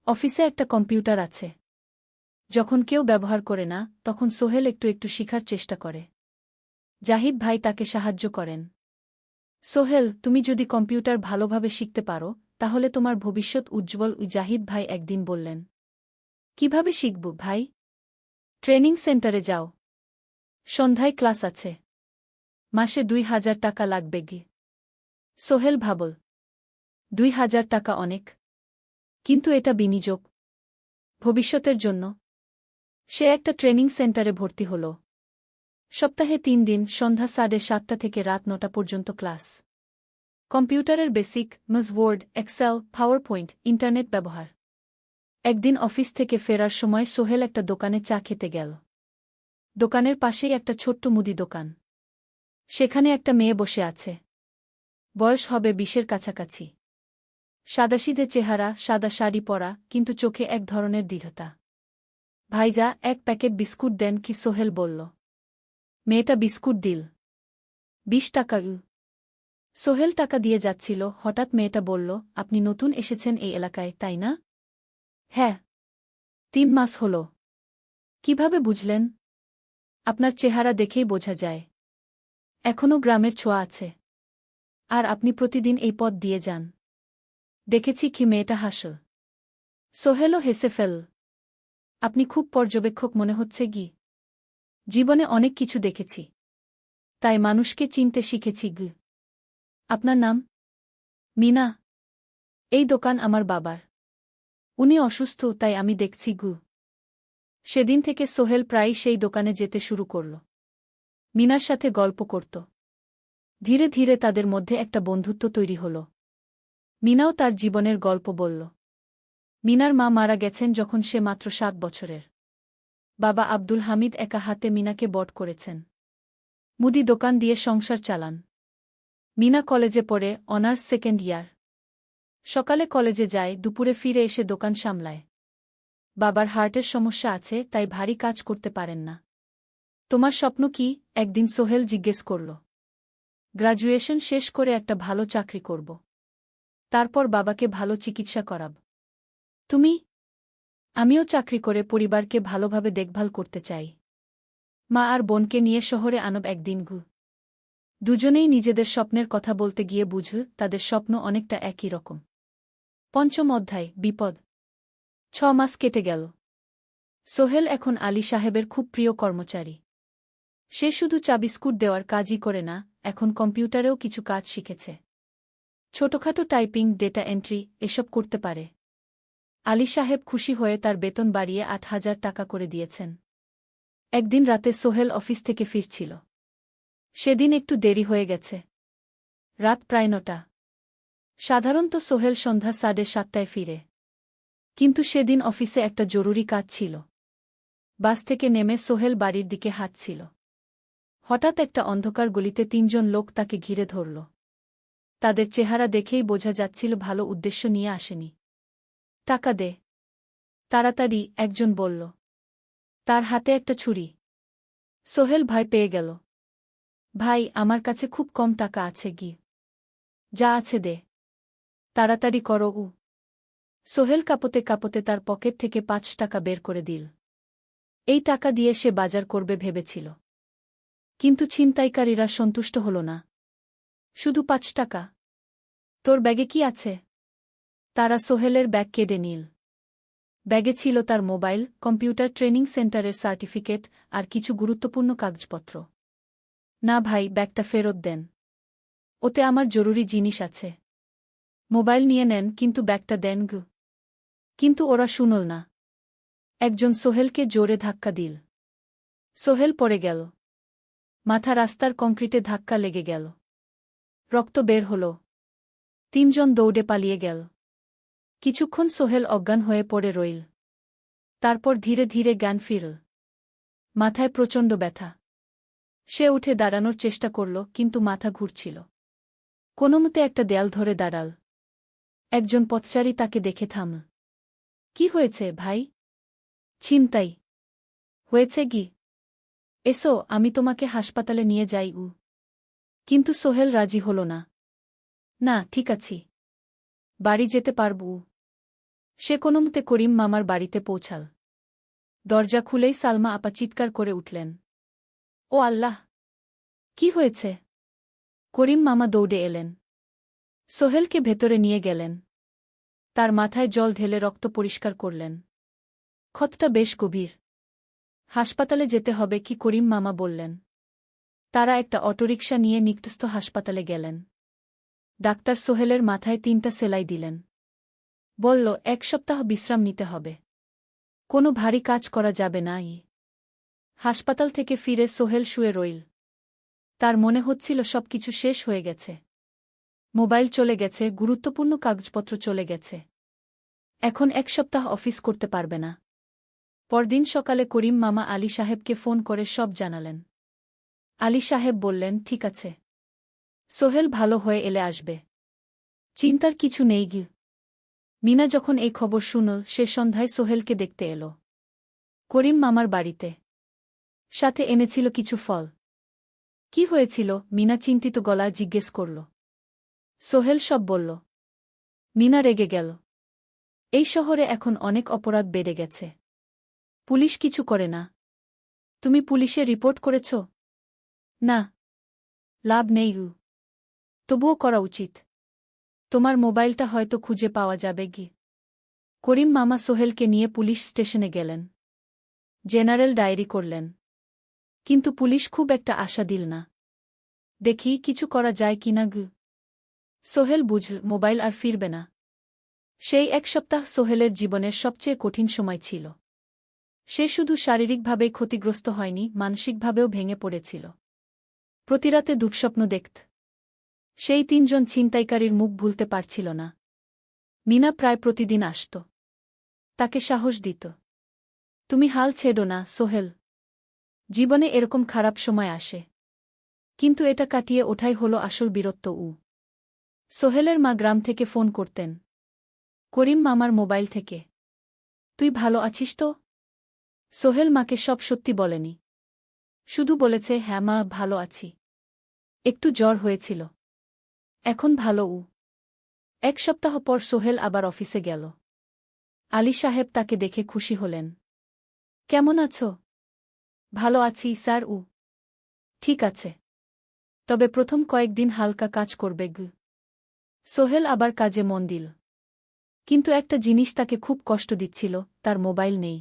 Speaker 1: অফিসে একটা কম্পিউটার আছে। যখন কেউ ব্যবহার করে না, তখন সোহেল একটু একটু শিখার চেষ্টা করে। জাহিদ ভাই তাকে সাহায্য করেন। সোহেল, তুমি যদি কম্পিউটার ভালোভাবে শিখতে পারো, তাহলে তোমার ভবিষ্যৎ উজ্জ্বল। জাহিদ ভাই একদিন বললেন। কিভাবে শিখব ভাই? ট্রেনিং সেন্টারে যাও। সন্ধ্যায় ক্লাস আছে। মাসে 2,000 টাকা লাগবে গি। সোহেল ভাবল। 2,000 টাকা অনেক। কিন্তু এটা বিনিয়োগ। ভবিষ্যতের জন্য। সে একটা ট্রেনিং সেন্টারে ভর্তি হল। সপ্তাহে 3 দিন, সন্ধ্যা 7:30 থেকে রাত 9টা পর্যন্ত ক্লাস। কম্পিউটারের basic, MS Word, Excel, PowerPoint, internet ব্যবহার। একদিন অফিস থেকে ফেরার সময় সোহেল একটা দোকানে চা খেতে গেল। দোকানের পাশেই একটা ছোট্ট মুদি দোকান। সেখানে একটা মেয়ে বসে আছে। বয়স হবে 20-এর কাছাকাছি। সাদাসিধে চেহারা, সাদা শাড়ি পরা, কিন্তু চোখে এক ধরনের দৃঢ়তা। ভাইজা, 1 প্যাকেট বিস্কুট দেন কি? সোহেল বলল। মেয়েটা বিস্কুট দিল। 20 টাকা। সোহেল টাকা দিয়ে যাচ্ছিল, হঠাৎ মেয়েটা বলল, আপনি নতুন এসেছেন এই এলাকায়, তাই না? হ্যাঁ। 3 মাস হল। কিভাবে বুঝলেন? আপনার চেহারা দেখেই বোঝা যায়। এখনও গ্রামের ছোঁয়া আছে। আর আপনি প্রতিদিন এই পথ দিয়ে যান। দেখেছি কি? মেয়েটা হাসল। সোহেলও হেসে ফেল। আপনি খুব পর্যবেক্ষক মনে হচ্ছে গি। জীবনে অনেক কিছু দেখেছি। তাই মানুষকে চিনতে শিখেছি গি। আপনার নাম? মিনা। এই দোকান আমার বাবার। উনি অসুস্থ, তাই আমি দেখছি গু। সেদিন থেকে সোহেল প্রায়ই সেই দোকানে যেতে শুরু করল। মিনার সাথে গল্প করত। ধীরে ধীরে তাদের মধ্যে একটা বন্ধুত্ব তৈরি হল। মিনাও তার জীবনের গল্প বলল। মিনার মা মারা গেছেন যখন সে মাত্র 7 বছরের। বাবা আব্দুল হামিদ একা হাতে মিনাকে বড় করেছেন। মুদি দোকান দিয়ে সংসার চালান। মিনা কলেজে পড়ে, অনার্স 2nd ইয়ার। সকালে কলেজে যায়, দুপুরে ফিরে এসে দোকান সামলায়। বাবার হার্টের সমস্যা আছে, তাই ভারী কাজ করতে পারেন না। তোমার স্বপ্ন কি? একদিন সোহেল জিজ্ঞেস করল। গ্র্যাজুয়েশন শেষ করে একটা ভালো চাকরি করব। তারপর বাবাকে ভালো চিকিৎসা করাব। তুমি? আমিও চাকরি করে পরিবারকে ভালোভাবে দেখভাল করতে চাই। মা আর বোনকে নিয়ে শহরে আনব একদিন দুজনেই নিজেদের স্বপ্নের কথা বলতে গিয়ে বুঝল তাদের স্বপ্ন অনেকটা একই রকম। পঞ্চম অধ্যায়, বিপদ। 6 মাস কেটে গেল। সোহেল এখন আলী সাহেবের খুব প্রিয় কর্মচারী। সে শুধু চা বিস্কুট দেওয়ার কাজই করে না, এখন কম্পিউটারেও কিছু কাজ শিখেছে। ছোটখাটো টাইপিং, ডেটা এন্ট্রি এসব করতে পারে। আলী সাহেব খুশি হয়ে তার বেতন বাড়িয়ে 8,000 টাকা করে দিয়েছেন। একদিন রাতে সোহেল অফিস থেকে ফিরছিল। সেদিন একটু দেরি হয়ে গেছে। রাত প্রায় 9টা। সাধারণত সোহেল সন্ধ্যা 7:30টায় ফিরে। কিন্তু সেদিন অফিসে একটা জরুরি কাজ ছিল। বাস থেকে নেমে সোহেল বাড়ির দিকে হাঁটছিল। হঠাৎ একটা অন্ধকার গলিতে 3 জন লোক তাকে ঘিরে ধরল। তাদের চেহারা দেখেই বোঝা যাচ্ছিল ভালো উদ্দেশ্য নিয়ে আসেনি। টাকা দে, তাড়াতাড়ি, একজন বলল। তার হাতে একটা ছুরি। সোহেল ভয় পেয়ে গেল। ভাই, আমার কাছে খুব কম টাকা আছে যা আছে দে, তাড়াতাড়ি করো। সোহেল কাঁপতে কাঁপতে তার পকেট থেকে 5 টাকা বের করে দিল। এই টাকা দিয়ে সে বাজার করবে ভেবেছিল। কিন্তু ছিনতাইকারীরা সন্তুষ্ট হল না। শুধু 5 টাকা? তোর ব্যাগে কি আছে? তারা সোহেলের ব্যাগ কেড়ে নিল। ব্যাগে ছিল তার মোবাইল, কম্পিউটার ট্রেনিং সেন্টারের সার্টিফিকেট আর কিছু গুরুত্বপূর্ণ কাগজপত্র। না ভাই, ব্যাগটা ফেরত দেন। ওতে আমার জরুরি জিনিস আছে। মোবাইল নিয়ে নেন, কিন্তু ব্যাগটা দেন কিন্তু ওরা শুনল না। একজন সোহেলকে জোরে ধাক্কা দিল। সোহেল পড়ে গেল। মাথা রাস্তার কংক্রিটে ধাক্কা লেগে গেল। রক্ত বের হল। 3 জন দৌড়ে পালিয়ে গেল। কিছুক্ষণ সোহেল অজ্ঞান হয়ে পড়ে রইল। তারপর ধীরে ধীরে জ্ঞান ফিরল। মাথায় প্রচণ্ড ব্যথা। সে উঠে দাঁড়ানোর চেষ্টা করল, কিন্তু মাথা ঘুরছিল। কোনোমতে একটা দেয়াল ধরে দাঁড়াল। একজন পথচারী তাকে দেখে থামল। কি হয়েছে ভাই? ছিনতাই হয়েছে এসো, আমি তোমাকে হাসপাতালে নিয়ে যাই। কিন্তু সোহেল রাজি হল না। না, ঠিক আছি, বাড়ি যেতে পারব। সে কোনোমতে করিম মামার বাড়িতে পৌঁছাল। দরজা খুলেই সালমা আপা চিৎকার করে উঠলেন। ও আল্লাহ! কি হয়েছে? করিম মামা দৌড়ে এলেন। সোহেলকে ভেতরে নিয়ে গেলেন। তার মাথায় জল ঢেলে রক্ত পরিষ্কার করলেন। ক্ষতটা বেশ গভীর। হাসপাতালে যেতে হবে করিম মামা বললেন। তারা একটা অটোরিকশা নিয়ে নিকটস্থ হাসপাতালে গেলেন। ডাক্তার সোহেলের মাথায় 3টা সেলাই দিলেন। বলল, 1 সপ্তাহ বিশ্রাম নিতে হবে। কোনো ভারী কাজ করা যাবে না। হাসপাতাল থেকে ফিরে সোহেল শুয়ে রইল। তার মনে হচ্ছিল সবকিছু শেষ হয়ে গেছে। মোবাইল চলে গেছে, গুরুত্বপূর্ণ কাগজপত্র চলে গেছে। এখন 1 সপ্তাহ অফিস করতে পারবে না। পরদিন সকালে করিম মামা আলী সাহেবকে ফোন করে সব জানালেন। আলী সাহেব বললেন, ঠিক আছে, সোহেল ভালো হয়ে এলে আসবে, চিন্তার কিছু নেই। মিনা যখন এই খবর শুনল, সে সন্ধ্যায় সোহেলকে দেখতে এল করিম মামার বাড়িতে। সাথে এনেছিল কিছু ফল। কি হয়েছিল? মিনা চিন্তিত গলায় জিজ্ঞেস করল। সোহেল সব বলল। মিনা রেগে গেল। এই শহরে এখন অনেক অপরাধ বেড়ে গেছে। পুলিশ কিছু করে না। তুমি পুলিশে রিপোর্ট করেছ? না, লাভ নেই। তবুও করা উচিত। তোমার মোবাইলটা হয়তো খুঁজে পাওয়া যাবে। করিম মামা সোহেলকে নিয়ে পুলিশ স্টেশনে গেলেন। জেনারেল ডায়েরি করলেন। কিন্তু পুলিশ খুব একটা আশা দিল না। দেখি কিছু করা যায় কিনা। সোহেল বুঝল মোবাইল আর ফিরবে না। সেই 1 সপ্তাহ সোহেলের জীবনের সবচেয়ে কঠিন সময় ছিল। সে শুধু শারীরিকভাবেই ক্ষতিগ্রস্ত হয়নি, মানসিকভাবেও ভেঙে পড়েছিল। প্রতিরাতে দুঃস্বপ্ন দেখত। সেই 3 জন ছিনতাইকারীর মুখ ভুলতে পারছিল না। মিনা প্রায় প্রতিদিন আসত। তাকে সাহস দিত। তুমি হাল ছেড়ো না সোহেল। জীবনে এরকম খারাপ সময় আসে। কিন্তু এটা কাটিয়ে ওঠাই হলো আসল বীরত্ব। সোহেলের মা গ্রাম থেকে ফোন করতেন। করিম মামার মোবাইল থেকে। তুই ভালো আছিস তো? সোহেল মাকে সব সত্যি বলেনি। শুধু বলেছে, হ্যাঁ মা, ভালো আছি। একটু জ্বর হয়েছিল। এখন ভালো। এক সপ্তাহ পর সোহেল আবার অফিসে গেল। আলী সাহেব তাকে দেখে খুশি হলেন। কেমন আছো? ভালো আছি স্যার। ঠিক আছে। তবে প্রথম কয়েকদিন হালকা কাজ করবে। সোহেল আবার কাজে মন দিল। কিন্তু একটা জিনিস তাকে খুব কষ্ট দিচ্ছিল, তার মোবাইল নেই।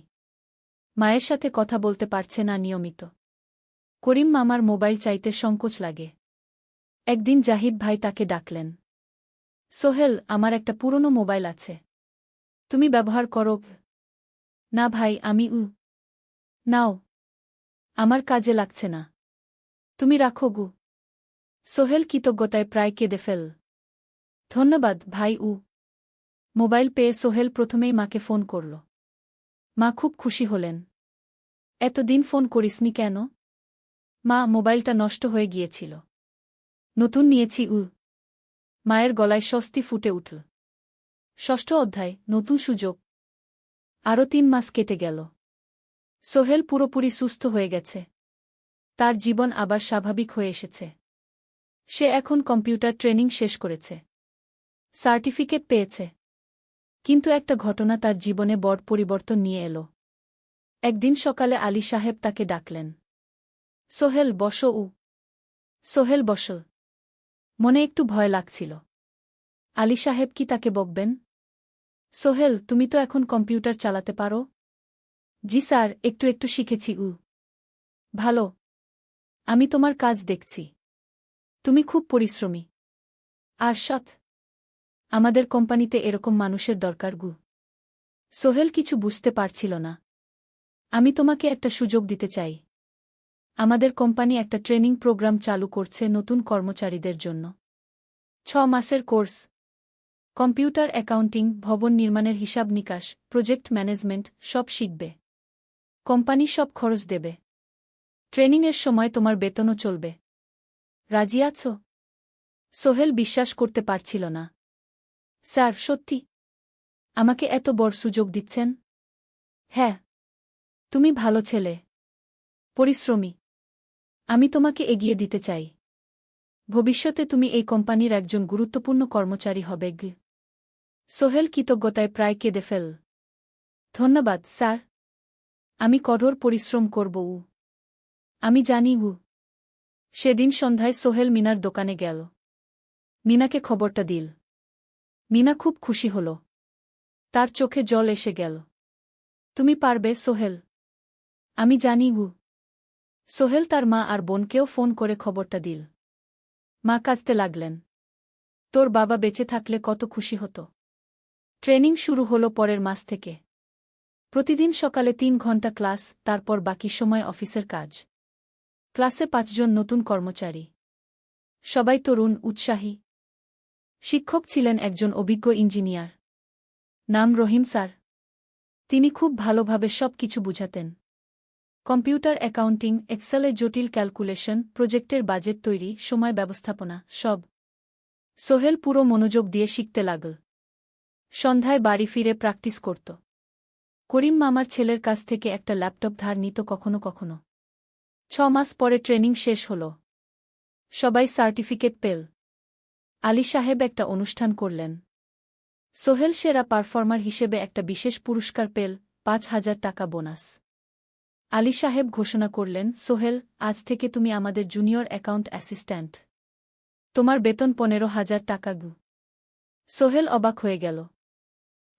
Speaker 1: মায়ের সাথে কথা বলতে পারছে না নিয়মিত। করিম মামার মোবাইল চাইতে সংকোচ লাগে। একদিন জাহিদ ভাই তাকে ডাকলেন। সোহেল, আমার একটা পুরনো মোবাইল আছে। তুমি ব্যবহার করো? না ভাই, আমি নাও। আমার কাজে লাগছে না। তুমি রাখো। সোহেল কৃতজ্ঞতায় প্রায় কেঁদে ফেল। ধন্যবাদ ভাই। মোবাইল পেয়ে সোহেল প্রথমেই মাকে ফোন করল। মা খুব খুশি হলেন। এতদিন ফোন করিসনি কেন? মা, মোবাইলটা নষ্ট হয়ে গিয়েছিল। নতুন নিয়েছি। মায়ের গলায় স্বস্তি ফুটে উঠল। ষষ্ঠ অধ্যায়, নতুন সুযোগ। আরও 3 মাস কেটে গেল। সোহেল পুরোপুরি সুস্থ হয়ে গেছে। তার জীবন আবার স্বাভাবিক হয়ে এসেছে। সে এখন কম্পিউটার ট্রেনিং শেষ করেছে। সার্টিফিকেট পেয়েছে। কিন্তু একটা ঘটনা তার জীবনে বড় পরিবর্তন নিয়ে এল। একদিন সকালে আলী সাহেব তাকে ডাকলেন। সোহেল, বসো। সোহেল বসল। মনে একটু ভয় লাগছিল। আলী সাহেব কি তাকে বকবেন? সোহেল, তুমি তো এখন কম্পিউটার চালাতে পারো? জি স্যার, একটু একটু শিখেছি। ভালো। আমি তোমার কাজ দেখছি। তুমি খুব পরিশ্রমী আর সৎ। আমাদের কোম্পানিতে এরকম মানুষের দরকার। সোহেল কিছু বুঝতে পারছিল না। আমি তোমাকে একটা সুযোগ দিতে চাই। আমাদের কোম্পানি একটা ট্রেনিং প্রোগ্রাম চালু করছে নতুন কর্মচারীদের জন্য। 6 মাসের কোর্স। কম্পিউটার অ্যাকাউন্টিং, ভবন নির্মাণের হিসাব নিকাশ, প্রজেক্ট ম্যানেজমেন্ট সব শিখবে। কোম্পানি সব খরচ দেবে। ট্রেনিংয়ের সময় তোমার বেতনও চলবে। রাজি আছো? সোহেল বিশ্বাস করতে পারছিল না। স্যার, সত্যি? আমাকে এত বড় সুযোগ দিচ্ছেন? হ্যাঁ। তুমি ভালো ছেলে, পরিশ্রমী। আমি তোমাকে এগিয়ে দিতে চাই। ভবিষ্যতে তুমি এই কোম্পানির একজন গুরুত্বপূর্ণ কর্মচারী হবে। সোহেল কৃতজ্ঞতায় প্রায় কেঁদে ফেল। ধন্যবাদ স্যার। আমি কঠোর পরিশ্রম করব। আমি জানি। সেদিন সন্ধ্যায় সোহেল মিনার দোকানে গেল। মিনাকে খবরটা দিল। মিনা খুব খুশি হল। তার চোখে জল এসে গেল। তুমি পারবে সোহেল। আমি জানি। সোহেল তার মা আর বোনকেও ফোন করে খবরটা দিল। মা কাঁদতে লাগলেন। তোর বাবা বেঁচে থাকলে কত খুশি হতো। ট্রেনিং শুরু হলো পরের মাস থেকে। প্রতিদিন সকালে 3 ঘন্টা ক্লাস, তারপর বাকি সময় অফিসের কাজ। ক্লাসে 5 জন নতুন কর্মচারী। সবাই তরুণ, উৎসাহী। শিক্ষক ছিলেন একজন অভিজ্ঞ ইঞ্জিনিয়ার। নাম রহিম স্যার। তিনি খুব ভালোভাবে সব কিছু বুঝাতেন। কম্পিউটার অ্যাকাউন্টিং, এক্সেলে জটিল ক্যালকুলেশন, প্রজেক্টের বাজেট তৈরি, সময় ব্যবস্থাপনা সব। সোহেল পুরো মনোযোগ দিয়ে শিখতে লাগল। সন্ধ্যায় বাড়ি ফিরে প্র্যাকটিস করত। করিম মামার ছেলের কাছ থেকে একটা ল্যাপটপ ধার নিত কখনো কখনো। 6 মাস পরে ট্রেনিং শেষ হল। সবাই সার্টিফিকেট পেল। আলী সাহেব একটা অনুষ্ঠান করলেন। সোহেল সেরা পারফর্মার হিসেবে একটা বিশেষ পুরস্কার পেল, 5,000 টাকা বোনাস। আলী সাহেব ঘোষণা করলেন, সোহেল, আজ থেকে তুমি আমাদের জুনিয়র অ্যাকাউন্ট অ্যাসিস্ট্যান্ট। তোমার বেতন 15,000 টাকা। সোহেল অবাক হয়ে গেল।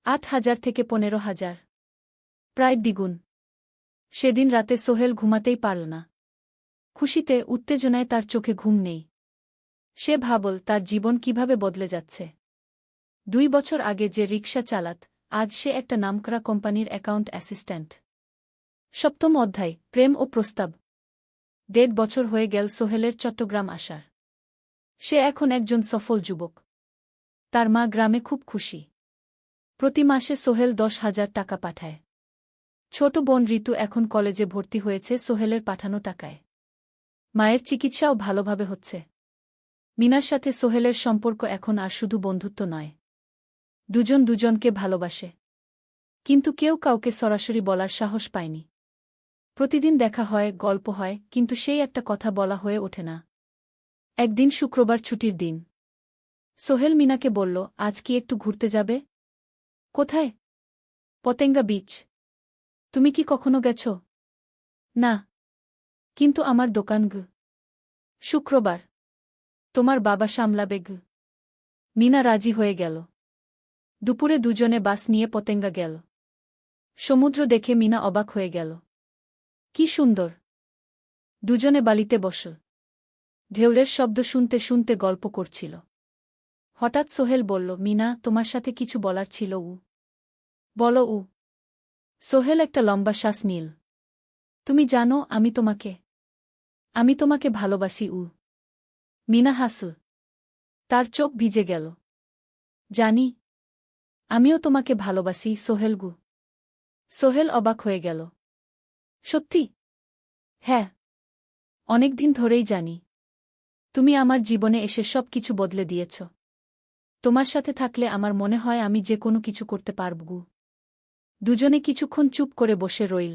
Speaker 1: 8,000 থেকে 15,000, প্রায় দ্বিগুণ। সেদিন রাতে সোহেল ঘুমাতেই পারল না। খুশিতে, উত্তেজনায় তার চোখে ঘুম নেই। সে ভাবল তার জীবন কিভাবে বদলে যাচ্ছে। 2 বছর আগে যে রিকশা চালাত, আজ সে একটা নামকরা কোম্পানির অ্যাকাউন্ট অ্যাসিস্ট্যান্ট। 7ম অধ্যায়, প্রেম ও প্রস্তাব। 1.5 বছর হয়ে গেল সোহেলের চট্টগ্রাম আসার। সে এখন একজন সফল যুবক। তার মা গ্রামে খুব খুশি। প্রতি মাসে সোহেল 10,000 টাকা পাঠায়। ছোট বোন ঋতু এখন কলেজে ভর্তি হয়েছে সোহেলের পাঠানো টাকায়। মায়ের চিকিৎসাও ভালোভাবে হচ্ছে। মিনার সাথে সোহেলের সম্পর্ক এখন আর শুধু বন্ধুত্ব নয়। দুজন দুজনকে ভালোবাসে। কিন্তু কেউ কাউকে সরাসরি বলার সাহস পায়নি। প্রতিদিন দেখা হয়, গল্প হয়, কিন্তু সেই একটা কথা বলা হয়ে ওঠে না। একদিন শুক্রবার ছুটির দিন। সোহেল মিনাকে বলল, আজ কি একটু ঘুরতে যাবে? কোথায়? পতেঙ্গা বিচ। তুমি কি কখনো গেছ? না। কিন্তু আমার দোকান গ। শুক্রবার। তোমার বাবা সামলাবে গ। মিনা রাজি হয়ে গেল। দুপুরে দুজনে বাস নিয়ে পতেঙ্গা গেল। সমুদ্র দেখে মিনা অবাক হয়ে গেল। কি সুন্দর! দুজনে বালিতে বসল। ঢেউয়ের শব্দ শুনতে শুনতে গল্প করছিল। হঠাৎ সোহেল বলল, মিনা, তোমার সাথে কিছু বলার ছিল। বলো। সোহেল একটা লম্বা শ্বাস নিল। তুমি জানো, আমি তোমাকে ভালোবাসি। মিনা হাসল। তার চোখ ভিজে গেল। জানি। আমিও তোমাকে ভালোবাসি, সোহেল। সোহেল অবাক হয়ে গেল। সত্যি? হ্যাঁ। অনেকদিন ধরেই জানি। তুমি আমার জীবনে এসে সব কিছু বদলে দিয়েছ। তোমার সাথে থাকলে আমার মনে হয় আমি যে কোনো কিছু করতে পারব। দুজনে কিছুক্ষণ চুপ করে বসে রইল।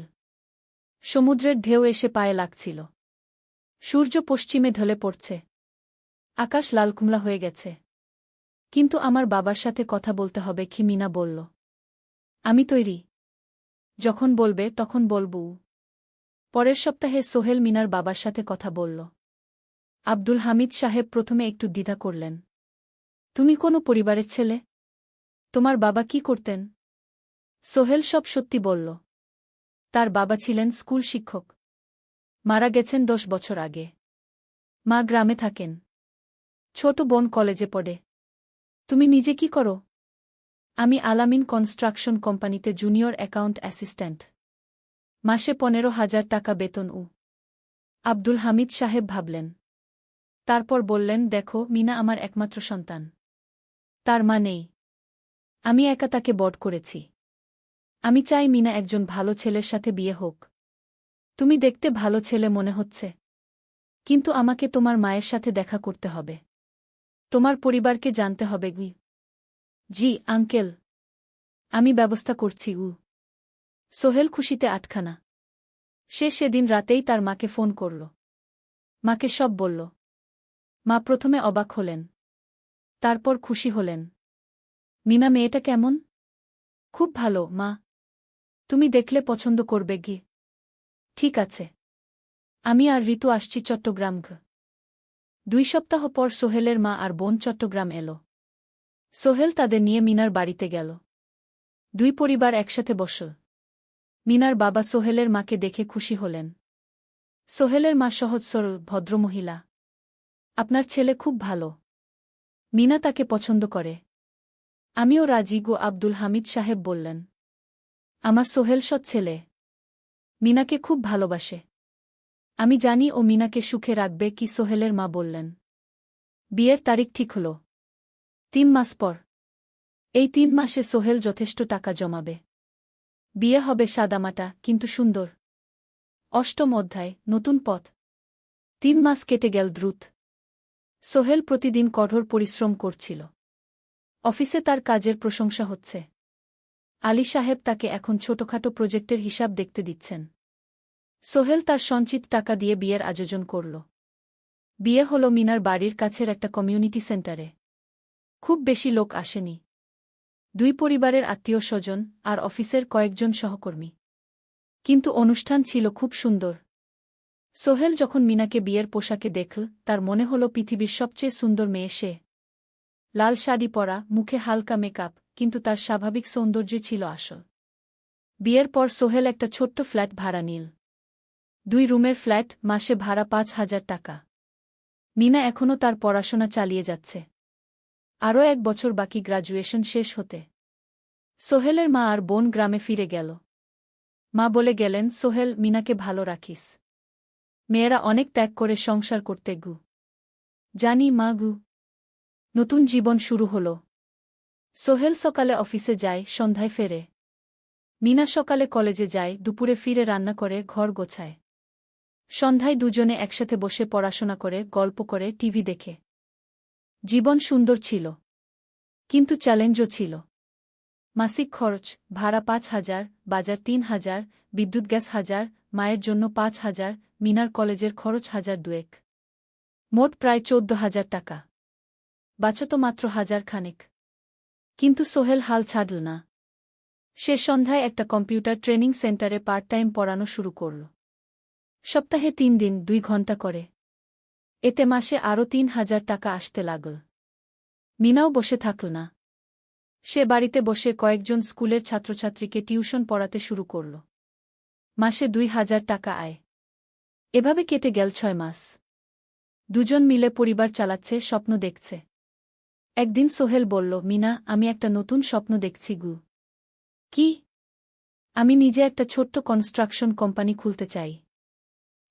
Speaker 1: সমুদ্রের ঢেউ এসে পায়ে লাগছিল। সূর্য পশ্চিমে ঢলে পড়ছে। আকাশ লালকুমলা হয়ে গেছে। কিন্তু আমার বাবার সাথে কথা বলতে হবে, কি মিনা বলল। আমি তৈরি। যখন বলবে তখন বলব। পরের সপ্তাহে সোহেল মিনার বাবার সাথে কথা বলল। আব্দুল হামিদ সাহেব প্রথমে একটু দ্বিধা করলেন। তুমি কোনো পরিবারের ছেলে? তোমার বাবা কি করতেন? সোহেল সব সত্যি বলল। তার বাবা ছিলেন স্কুল শিক্ষক। মারা গেছেন 10 বছর আগে। মা গ্রামে থাকেন। ছোট বোন কলেজে পড়ে। তুমি নিজে কি করো? আমি আলামিন কনস্ট্রাকশন কোম্পানিতে জুনিয়র অ্যাকাউন্ট অ্যাসিস্ট্যান্ট। মাসে 15,000 টাকা বেতন। আব্দুল হামিদ সাহেব ভাবলেন। তারপর বললেন, দেখো মিনা আমার একমাত্র সন্তান। তার মা নেই। আমি একা তাকে বড় করেছি। আমি চাই মিনা একজন ভালো ছেলের সাথে বিয়ে হোক। তুমি দেখতে ভালো ছেলে মনে হচ্ছে। কিন্তু আমাকে তোমার মায়ের সাথে দেখা করতে হবে। তোমার পরিবারকে জানতে হবে। জি আঙ্কেল। আমি ব্যবস্থা করছি। সোহেল খুশিতে আটখানা। সে সেদিন রাতেই তার মাকে ফোন করল। মাকে সব বলল। মা প্রথমে অবাক হলেন। তারপর খুশি হলেন। মিনা মেয়েটা কেমন? খুব ভালো মা। তুমি দেখলে পছন্দ করবে। ঠিক আছে। আমি আর ঋতু আসছি চট্টগ্রাম। 2 সপ্তাহ পর সোহেলের মা আর বোন চট্টগ্রাম এল। সোহেল তাদের নিয়ে মিনার বাড়িতে গেল। 2 পরিবার একসাথে বসল। মিনার বাবা সোহেলের মাকে দেখে খুশি হলেন। সোহেলের মা সহজ সরল ভদ্রমহিলা। আপনার ছেলে খুব ভালো। মিনা তাকে পছন্দ করে। আমিও রাজি। আব্দুল হামিদ সাহেব বললেন। আমার সোহেল সৎ ছেলে। মিনাকে খুব ভালোবাসে। আমি জানি ও মিনাকে সুখে রাখবে। কি সোহেলের মা বললেন। বিয়ের তারিখ ঠিক হল 3 মাস পর। এই 3 মাসে সোহেল যথেষ্ট টাকা জমাবে। বিয়ে হবে সাদামাটা কিন্তু সুন্দর। 8ম অধ্যায়, নতুন পথ। 3 মাস কেটে গেল দ্রুত। সোহেল প্রতিদিন কঠোর পরিশ্রম করছিল। অফিসে তার কাজের প্রশংসা হচ্ছে। আলী সাহেব তাকে এখন ছোটখাটো প্রজেক্টের হিসাব দেখতে দিচ্ছেন। সোহেল তার সঞ্চিত টাকা দিয়ে বিয়ের আয়োজন করল। বিয়ে হল মিনার বাড়ির কাছের একটা কমিউনিটি সেন্টারে। খুব বেশি লোক আসেনি। 2 পরিবারের আত্মীয় স্বজন আর অফিসের কয়েকজন সহকর্মী। কিন্তু অনুষ্ঠান ছিল খুব সুন্দর। সোহেল যখন মিনাকে বিয়ের পোশাকে দেখল, তার মনে হল পৃথিবীর সবচেয়ে সুন্দর মেয়ে সে। লাল শাড়ি পরা, মুখে হালকা মেকআপ, কিন্তু তার স্বাভাবিক সৌন্দর্য ছিল আসল। বিয়ের পর সোহেল একটা ছোট্ট ফ্ল্যাট ভাড়া নিল। 2 রুমের ফ্ল্যাট, মাসে ভাড়া 5,000 টাকা। মিনা এখনও তার পড়াশোনা চালিয়ে যাচ্ছে। আরও 1 বছর বাকি গ্র্যাজুয়েশন শেষ হতে। সোহেলের মা আর বোন গ্রামে ফিরে গেল। মা বলে গেলেন, সোহেল, মিনাকে ভালো রাখিস। মেয়েরা অনেক ত্যাগ করে সংসার করতে। জানি মা। নতুন জীবন শুরু হল। সোহেল সকালে অফিসে যায়, সন্ধ্যায় ফেরে। মিনা সকালে কলেজে যায়, দুপুরে ফিরে রান্না করে, ঘর গোছায়। সন্ধ্যায় দুজনে একসাথে বসে পড়াশোনা করে, গল্প করে, টিভি দেখে। জীবন সুন্দর ছিল। কিন্তু চ্যালেঞ্জও ছিল। মাসিক খরচ, ভাড়া ৫,০০০, বাজার ৩,০০০, বিদ্যুৎ গ্যাস ১,০০০, মায়ের জন্য ৫,০০০, মিনার কলেজের খরচ ১,০০০ মোট প্রায় ১৪,০০০ টাকা। বাঁচত মাত্র ১,০০০ খানেক। কিন্তু সোহেল হাল ছাড়ল না। সে সন্ধ্যায় একটা কম্পিউটার ট্রেনিং সেন্টারে পার্ট টাইম পড়ানো শুরু করল। সপ্তাহে ৩ দিন ২ ঘন্টা করে। এতে মাসে আরও ৩,০০০ টাকা আসতে লাগল। মিনাও বসে থাকল না। সে বাড়িতে বসে কয়েকজন স্কুলের ছাত্রছাত্রীকে টিউশন পড়াতে শুরু করল। মাসে ২,০০০ টাকা আয়। এভাবে কেটে গেল ৬ মাস। দুজন মিলে পরিবার চালাচ্ছে, স্বপ্ন দেখছে। একদিন সোহেল বলল, মিনা, আমি একটা নতুন স্বপ্ন দেখছি গু। কি? আমি নিজে একটা ছোট্ট কনস্ট্রাকশন কোম্পানি খুলতে চাই।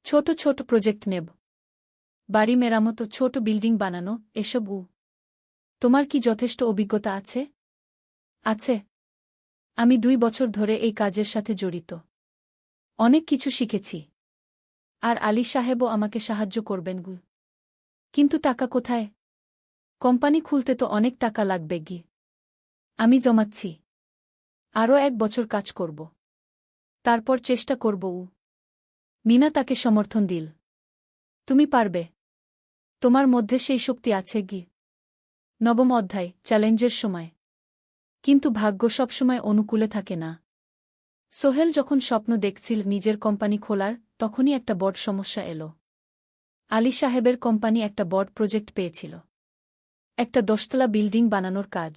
Speaker 1: ছোট ছোট প্রজেক্ট নেব। বাড়ি মেরামত, ছোট বিল্ডিং বানানো, এসব। তোমার কি যথেষ্ট অভিজ্ঞতা আছে? আছে। আমি ২ বছর ধরে এই কাজের সাথে জড়িত। অনেক কিছু শিখেছি। আর আলী সাহেবও আমাকে সাহায্য করবেন গু। কিন্তু টাকা কোথায়? কোম্পানি খুলতে তো অনেক টাকা লাগবে গি। আমি জমাচ্ছি। আরও ১ বছর কাজ করব। তারপর চেষ্টা করব। মিনা তাকে সমর্থন দিল। তুমি পারবে। তোমার মধ্যে সেই শক্তি আছে গি। নবম অধ্যায়, চ্যালেঞ্জের সময়। কিন্তু ভাগ্য সবসময় অনুকূলে থাকে না। সোহেল যখন স্বপ্ন দেখছিল নিজের কোম্পানি খোলার, তখনই একটা বড় সমস্যা এল। আলী সাহেবের কোম্পানি একটা বড় প্রজেক্ট পেয়েছিল। একটা ১০তলা বিল্ডিং বানানোর কাজ।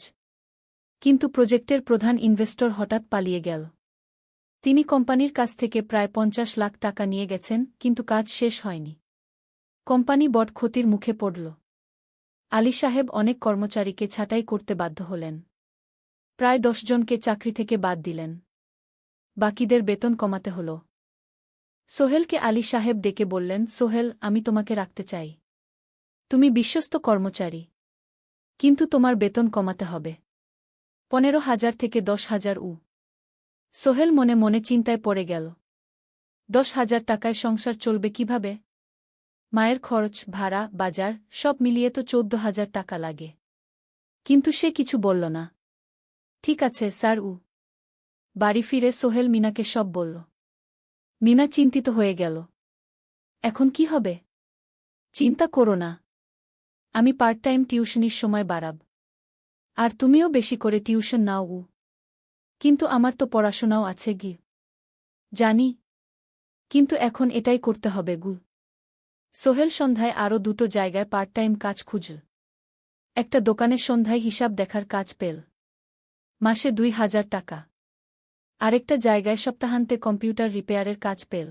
Speaker 1: কিন্তু প্রজেক্টের প্রধান ইনভেস্টর হঠাৎ পালিয়ে গেল। তিনি কোম্পানির কাছ থেকে প্রায় ৫০ লাখ টাকা নিয়ে গেছেন, কিন্তু কাজ শেষ হয়নি। কোম্পানি বড় ক্ষতির মুখে পড়ল। আলী সাহেব অনেক কর্মচারীকে ছাঁটাই করতে বাধ্য হলেন। প্রায় ১০ জনকে চাকরি থেকে বাদ দিলেন। বাকিদের বেতন কমাতে হল। সোহেলকে আলী সাহেব ডেকে বললেন, সোহেল, আমি তোমাকে রাখতে চাই। তুমি বিশ্বস্ত কর্মচারী। কিন্তু তোমার বেতন কমাতে হবে। ১৫,০০০ থেকে ১০,০০০। সোহেল মনে মনে চিন্তায় পড়ে গেল। ১০,০০০ টাকায় সংসার চলবে কিভাবে? মায়ের খরচ, ভাড়া, বাজার সব মিলিয়ে তো ১৪,০০০ টাকা লাগে। কিন্তু সে কিছু বলল না। ঠিক আছে স্যার। বাড়ি ফিরে সোহেল মিনাকে সব বলল। মিনা চিন্তিত হয়ে গেল। এখন কি হবে? চিন্তা করো না। আমি পার্ট টাইম টিউশনির সময় বাড়াব। আর তুমিও বেশি করে টিউশন নাও। কিন্তু আমার তো পড়াশোনাও আছে গি। জানি। কিন্তু এখন এটাই করতে হবে গু। সোহেল সন্ধ্যায় আরও ২টো জায়গায় পার্ট টাইম কাজ খুঁজল। একটা দোকানের সন্ধ্যায় হিসাব দেখার কাজ পেল। মাসে ২,০০০ টাকা। আরেকটা জায়গায় সপ্তাহান্তে কম্পিউটার রিপেয়ারের কাজ পেল।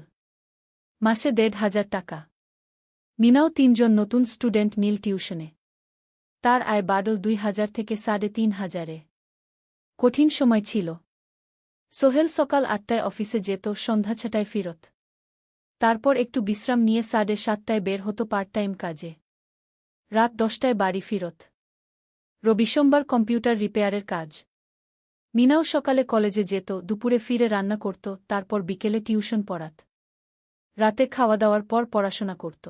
Speaker 1: মাসে ১,৫০০ টাকা। মিনাও ৩ জন নতুন স্টুডেন্ট নিল টিউশনে। তার আয় বাড়ল ২,০০০ থেকে ৩,৫০০। কঠিন সময় ছিল। সোহেল সকাল ৮টায় অফিসে যেত, সন্ধ্যা ৬টায় ফিরত। তারপর একটু বিশ্রাম নিয়ে ৭:৩০ বের হতো পার্ট টাইম কাজে। রাত ১০টায় বাড়ি ফিরত। রবি সোমবার কম্পিউটার রিপেয়ারের কাজ। মিনাও সকালে কলেজে যেত, দুপুরে ফিরে রান্না করত, তারপর বিকেলে টিউশন পড়াত। রাতে খাওয়া দাওয়ার পর পড়াশোনা করত।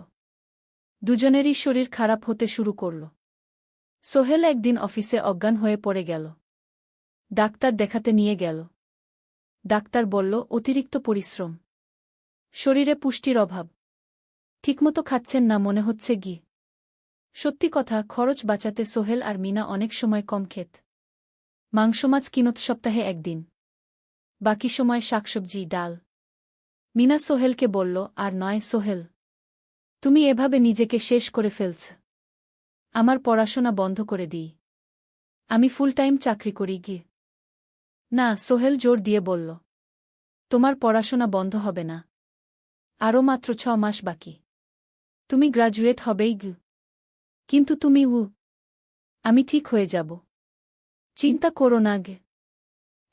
Speaker 1: দুজনেরই শরীর খারাপ হতে শুরু করল। সোহেল একদিন অফিসে অজ্ঞান হয়ে পড়ে গেল। ডাক্তার দেখাতে নিয়ে গেল। ডাক্তার বলল, অতিরিক্ত পরিশ্রম। শরীরে পুষ্টির অভাব। ঠিকমতো খাচ্ছেন না মনে হচ্ছে গি। সত্যি কথা, খরচ বাঁচাতে সোহেল আর মিনা অনেক সময় কম খেত। মাংস মাছ কিনত সপ্তাহে ১ দিন। বাকি সময় শাকসবজি, ডাল। মিনা সোহেলকে বলল, আর নয় সোহেল। তুমি এভাবে নিজেকে শেষ করে ফেলছ। আমার পড়াশোনা বন্ধ করে দিই। আমি ফুল টাইম চাকরি করি গি। না, সোহেল জোর দিয়ে বলল। তোমার পড়াশোনা বন্ধ হবে না। আরও মাত্র ৬ মাস বাকি। তুমি গ্রাজুয়েট হবেই গি। কিন্তু তুমি। আমি ঠিক হয়ে যাব। চিন্তা করো না গে।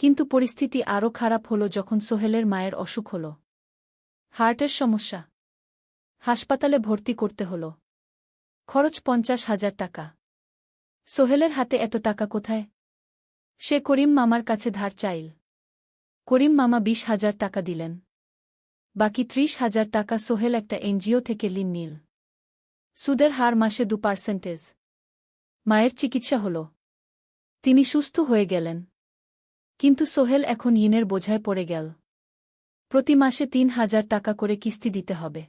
Speaker 1: কিন্তু পরিস্থিতি আরও খারাপ হল যখন সোহেলের মায়ের অসুখ হল। হার্টের সমস্যা। হাসপাতালে ভর্তি করতে হল। খরচ ৫০,০০০ টাকা। সোহেলের হাতে এত টাকা কোথায়? সে করিম মামার কাছে ধার চাইল। করিম মামা ২০,০০০ টাকা দিলেন। বাকি ৩০,০০০ টাকা সোহেল একটা এনজিও থেকে ঋণ নিল। সুদের হার মাসে ২%। মায়ের চিকিৎসা হল। তিনি সুস্থ হয়ে গেলেন। কিন্তু সোহেল এখন ঋণের বোঝায় পড়ে গেল। প্রতি মাসে ৩,০০০ টাকা করে কিস্তি দিতে হবে।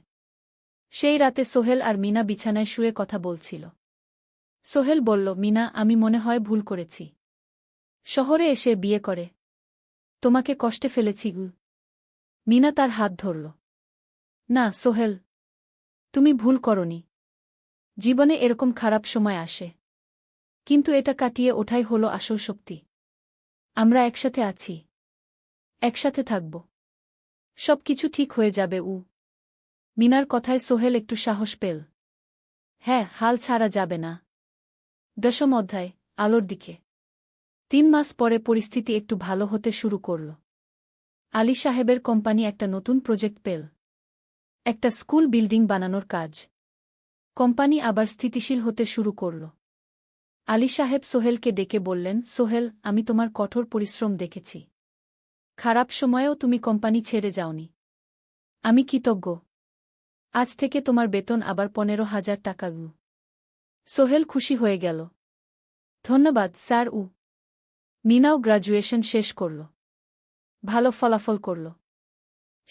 Speaker 1: সেই রাতে সোহেল আর মিনা বিছানায় শুয়ে কথা বলছিল। সোহেল বলল, মিনা, আমি মনে হয় ভুল করেছি। শহরে এসে বিয়ে করে তোমাকে কষ্টে ফেলেছি গু। মিনা তার হাত ধরল। না সোহেল, তুমি ভুল করনি। জীবনে এরকম খারাপ সময় আসে, কিন্তু এটা কাটিয়ে ওঠাই হলো আসল শক্তি। আমরা একসাথে আছি, একসাথে থাকব, সব কিছু ঠিক হয়ে যাবে। মিনার কথায় সোহেল একটু সাহস পেল। হ্যাঁ, হাল ছাড়া যাবে না। 10ম অধ্যায়, আলোর দিকে। 3 মাস পরে পরিস্থিতি একটু ভালো হতে শুরু করল। আলী সাহেবের কোম্পানি একটা নতুন প্রজেক্ট পেল, একটা স্কুল বিল্ডিং বানানোর কাজ। কোম্পানি আবার স্থিতিশীল হতে শুরু করল। আলী সাহেব সোহেলকে ডেকে বললেন, সোহেল, আমি তোমার কঠোর পরিশ্রম দেখেছি। খারাপ সময়েও তুমি কোম্পানি ছেড়ে যাওনি। আমি কৃতজ্ঞ। আজ থেকে তোমার বেতন আবার 15,000 টাকা। সোহেল খুশি হয়ে গেল। ধন্যবাদ স্যার। মিনাও গ্র্যাজুয়েশন শেষ করল, ভালো ফলাফল করল।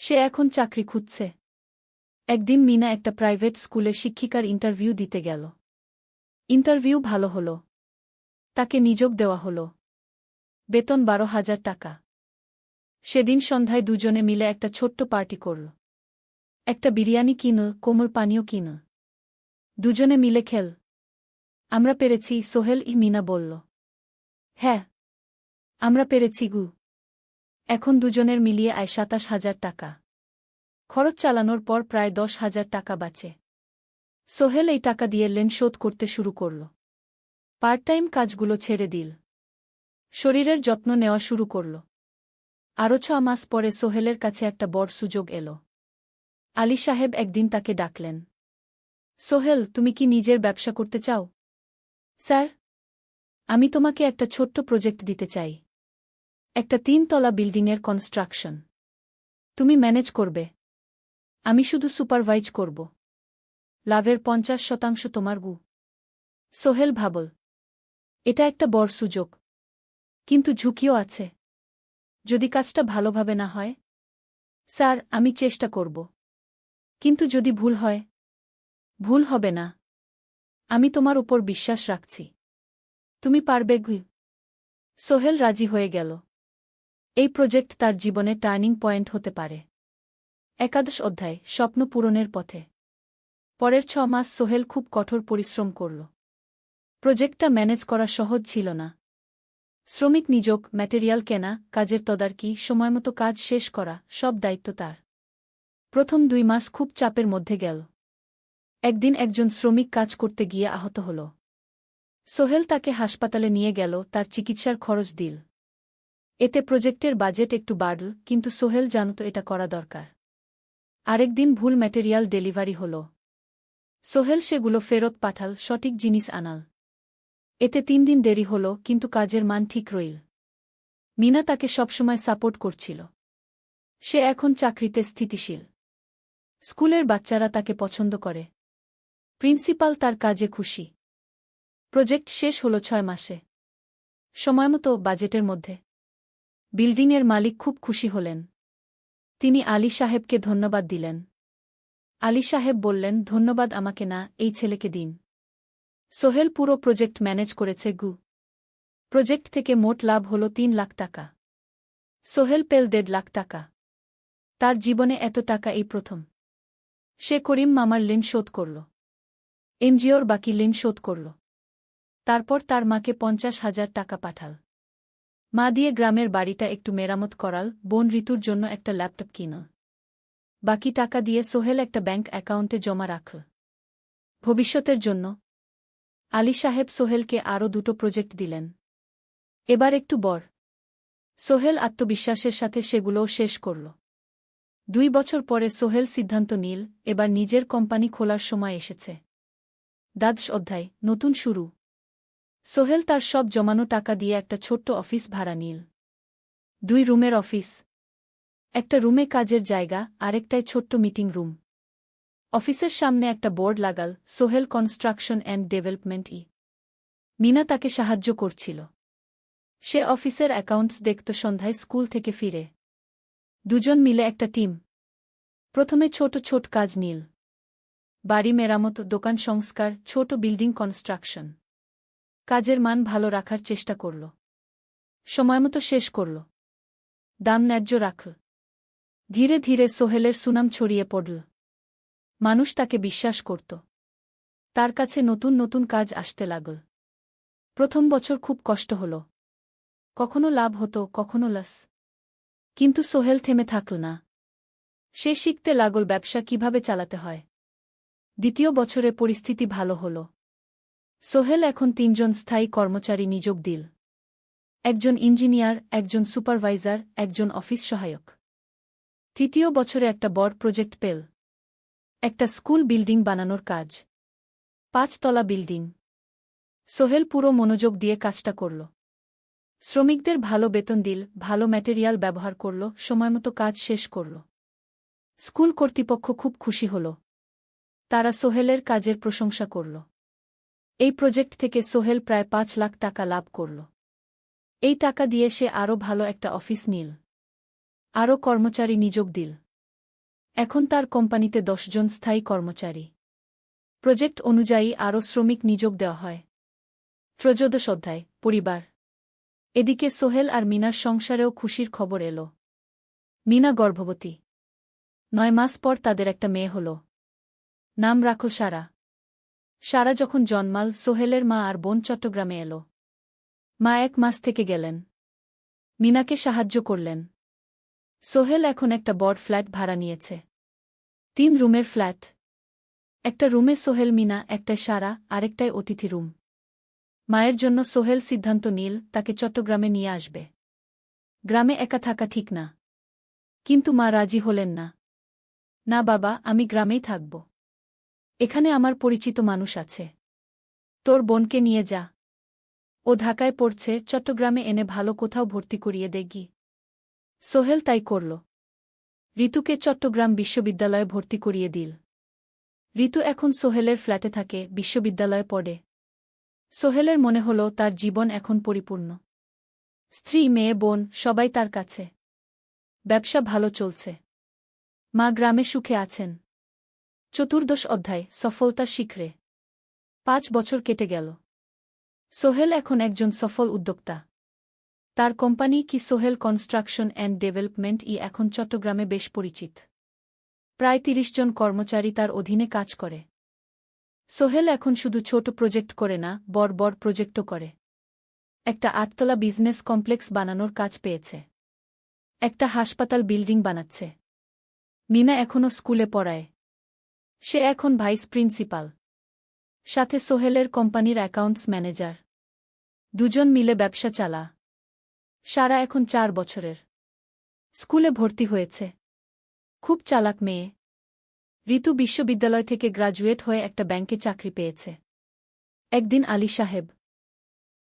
Speaker 1: সে এখন চাকরি খুঁজছে। একদিন মিনা একটা প্রাইভেট স্কুলে শিক্ষিকার ইন্টারভিউ দিতে গেল। ইন্টারভিউ ভালো হল, তাকে নিযোগ দেওয়া হল। বেতন 12,000 টাকা। সেদিন সন্ধ্যায় দুজনে মিলে একটা ছোট্ট পার্টি করল। একটা বিরিয়ানি কিনল, কোমল পানীয় কিনল। দুজনে মিলে খেল। আমরা পেরেছি সোহেল, মিনা বলল। হ্যাঁ, আমরা পেরেছি গু। এখন দুজনের মিলিয়ে আয় 27,000 টাকা। খরচ চালানোর পর প্রায় 10,000 টাকা বাঁচে। সোহেল এই টাকা দিয়ে লোন শোধ করতে শুরু করল। পার্ট টাইম কাজগুলো ছেড়ে দিল। শরীরের যত্ন নেওয়া শুরু করল। আরও 6 মাস পরে সোহেলের কাছে একটা বড় সুযোগ এল। আলী সাহেব একদিন তাকে ডাকলেন। সোহেল, তুমি কি নিজের ব্যবসা করতে চাও? স্যার, আমি তোমাকে একটা ছোট্ট প্রজেক্ট দিতে চাই। একটা 3 তলা বিল্ডিংয়ের কনস্ট্রাকশন। তুমি ম্যানেজ করবে, আমি শুধু সুপারভাইজ করব। লাভের 50% তোমার গু। সোহেল ভাবল, এটা একটা বড় সুযোগ, কিন্তু ঝুঁকিও আছে। যদি কাজটা ভালোভাবে না হয়? স্যার, আমি চেষ্টা করব, কিন্তু যদি ভুল হয়? ভুল হবে না। আমি তোমার উপর বিশ্বাস রাখছি, তুমি পারবে গু। সোহেল রাজি হয়ে গেল। এই প্রজেক্ট তার জীবনে টার্নিং পয়েন্ট হতে পারে। 11 অধ্যায়, স্বপ্ন পূরণের পথে। পরের 6 মাস সোহেল খুব কঠোর পরিশ্রম করল। প্রজেক্টটা ম্যানেজ করা সহজ ছিল না। শ্রমিক নিযোগ, ম্যাটেরিয়াল কেনা, কাজের তদারকি, সময়মতো কাজ শেষ করা, সব দায়িত্ব তার। প্রথম 2 মাস খুব চাপের মধ্যে গেল। একদিন একজন শ্রমিক কাজ করতে গিয়ে আহত হল। সোহেল তাকে হাসপাতালে নিয়ে গেল, তার চিকিৎসার খরচ দিল। এতে প্রজেক্টের বাজেট একটু বাড়ল, কিন্তু সোহেল জানত এটা করা দরকার। আরেকদিন ভুল ম্যাটেরিয়াল ডেলিভারি হল। সোহেল সেগুলো ফেরত পাঠাল, সঠিক জিনিস আনাল। এতে 3 দিন দেরি হল, কিন্তু কাজের মান ঠিক রইল। মিনা তাকে সবসময় সাপোর্ট করছিল। সে এখন চাকরিতে স্থিতিশীল। স্কুলের বাচ্চারা তাকে পছন্দ করে। প্রিন্সিপাল তার কাজে খুশি। প্রজেক্ট শেষ হল 6 মাসে, সময়মতো, বাজেটের মধ্যে। বিল্ডিংয়ের মালিক খুব খুশি হলেন। তিনি আলী সাহেবকে ধন্যবাদ দিলেন। আলী সাহেব বললেন, ধন্যবাদ আমাকে না, এই ছেলেকে দিন। সোহেল পুরো প্রজেক্ট ম্যানেজ করেছে গু। প্রজেক্ট থেকে মোট লাভ হল 3 লাখ টাকা। সোহেল পেল 1.5 লাখ টাকা। তার জীবনে এত টাকা এই প্রথম। সে করিম মামার ঋণ শোধ করল, এনজিওর বাকি ঋণ শোধ করল। তারপর তার মাকে 50,000 টাকা পাঠাল। মা দিয়ে গ্রামের বাড়িটা একটু মেরামত করাল, বোন ঋতুর জন্য একটা ল্যাপটপ কিনল। বাকি টাকা দিয়ে সোহেল একটা ব্যাংক অ্যাকাউন্টে জমা রাখল, ভবিষ্যতের জন্য। আলী সাহেব সোহেলকে আরও 2টো প্রজেক্ট দিলেন, এবার একটু বড়। সোহেল আত্মবিশ্বাসের সাথে সেগুলোও শেষ করল। 2 বছর পরে সোহেল সিদ্ধান্ত নিল, এবার নিজের কোম্পানি খোলার সময় এসেছে। 10 অধ্যায়, নতুন শুরু। সোহেল তার সব জমানো টাকা দিয়ে একটা ছোট্ট অফিস ভাড়া নিল। 2 রুমের অফিস। একটা রুমে কাজের জায়গা, আরেকটায় ছোট্ট মিটিং রুম। অফিসের সামনে একটা বোর্ড লাগাল, Sohel construction and development. Meena তাকে সাহায্য করছিল। সে অফিসের অ্যাকাউন্টস দেখত সন্ধ্যায় স্কুল থেকে ফিরে। দুজন মিলে একটা টিম। প্রথমে ছোট ছোট কাজ নীল। বাড়ি মেরামত, দোকান সংস্কার, ছোট বিল্ডিং কনস্ট্রাকশন। কাজের মান ভালো রাখার চেষ্টা করল। সময়মতো শেষ করল। দাম ন্যায্য রাখল। ধীরে ধীরে সোহেলের সুনাম ছড়িয়ে পড়ল। মানুষ তাকে বিশ্বাস করত। তার কাছে নতুন নতুন কাজ আসতে লাগল। প্রথম বছর খুব কষ্ট হল। কখনো লাভ হতো, কখনো লস। কিন্তু সোহেল থেমে থাকল না। সে শিখতে লাগল ব্যবসা কিভাবে চালাতে হয়। দ্বিতীয় বছরে পরিস্থিতি ভালো হল। সোহেল এখন 3 জন স্থায়ী কর্মচারী নিযোগ দিল। একজন ইঞ্জিনিয়ার, একজন সুপারভাইজার, একজন অফিস সহায়ক। তৃতীয় বছরে একটা বড় প্রজেক্ট পেল। একটা স্কুল বিল্ডিং বানানোর কাজ। 5 তলা বিল্ডিং। সোহেল পুরো মনোযোগ দিয়ে কাজটা করল। শ্রমিকদের ভালো বেতন দিল, ভালো ম্যাটেরিয়াল ব্যবহার করল, সময়মতো কাজ শেষ করল। স্কুল কর্তৃপক্ষ খুব খুশি হল। তারা সোহেলের কাজের প্রশংসা করল। এই প্রজেক্ট থেকে সোহেল প্রায় 5 লাখ টাকা লাভ করল। এই টাকা দিয়ে সে আরও ভালো একটা অফিস নিল। আরও কর্মচারী নিযোগ দিল। এখন তার কোম্পানিতে 10 জন স্থায়ী কর্মচারী। প্রজেক্ট অনুযায়ী আরও শ্রমিক নিযোগ দেওয়া হয়। ত্রয়োদশ অধ্যায়, পরিবার। এদিকে সোহেল আর মিনার সংসারেও খুশির খবর এল। মিনা গর্ভবতী। 9 মাস পর তাদের একটা মেয়ে হল। নাম রাখল সারা। সারা যখন জন্মাল, সোহেলের মা আর বোন চট্টগ্রামে এল। মা 1 মাস থেকে গেলেন। মিনাকে সাহায্য করলেন। সোহেল এখন একটা বড় ফ্ল্যাট ভাড়া নিয়েছে। 3 রুমের ফ্ল্যাট। একটা রুমে সোহেল, মিনা, একটায় সারা, আরেকটায় অতিথি রুম। মায়ের জন্য সোহেল সিদ্ধান্ত নিল তাকে চট্টগ্রামে নিয়ে আসবে। গ্রামে একা থাকা ঠিক না। কিন্তু মা রাজি হলেন না। না বাবা, আমি গ্রামেই থাকব। এখানে আমার পরিচিত মানুষ আছে। তোর বোনকে নিয়ে যা। ও ঢাকায় পড়ছে, চট্টগ্রামে এনে ভালো কোথাও ভর্তি করিয়ে দেগি। সোহেল তাই করল। ঋতুকে চট্টগ্রাম বিশ্ববিদ্যালয়ে ভর্তি করিয়ে দিল। ঋতু এখন সোহেলের ফ্ল্যাটে থাকে, বিশ্ববিদ্যালয়ে পড়ে। সোহেলের মনে হল তার জীবন এখন পরিপূর্ণ। স্ত্রী, মেয়ে, বোন সবাই তার কাছে। ব্যবসা ভালো চলছে। মা গ্রামে সুখে আছেন। চতুর্দশ অধ্যায়, সফলতার শিখরে। 5 বছর কেটে গেল। সোহেল এখন একজন সফল উদ্যোক্তা। তার কোম্পানি কি সোহেল কনস্ট্রাকশন অ্যান্ড ডেভেলপমেন্ট এখন চট্টগ্রামে বেশ পরিচিত। প্রায় 30 জন কর্মচারী তার অধীনে কাজ করে। সোহেল এখন শুধু ছোট প্রজেক্ট করে না, বড় বড় প্রজেক্টও করে। একটা 8 তলা বিজনেস কমপ্লেক্স বানানোর কাজ পেয়েছে। একটা হাসপাতাল বিল্ডিং বানাচ্ছে। মিনা এখনও স্কুলে পড়ায়। সে এখন ভাইস প্রিন্সিপাল। সাথে সোহেলের কোম্পানির অ্যাকাউন্টস ম্যানেজার। 2 জন মিলে ব্যবসা চালা। সারা এখন 4 বছরের। স্কুলে ভর্তি হয়েছে। খুব চালাক মেয়ে। ঋতু বিশ্ববিদ্যালয় থেকে গ্রাজুয়েট হয়ে একটা ব্যাংকে চাকরি পেয়েছে। একদিন আলী সাহেব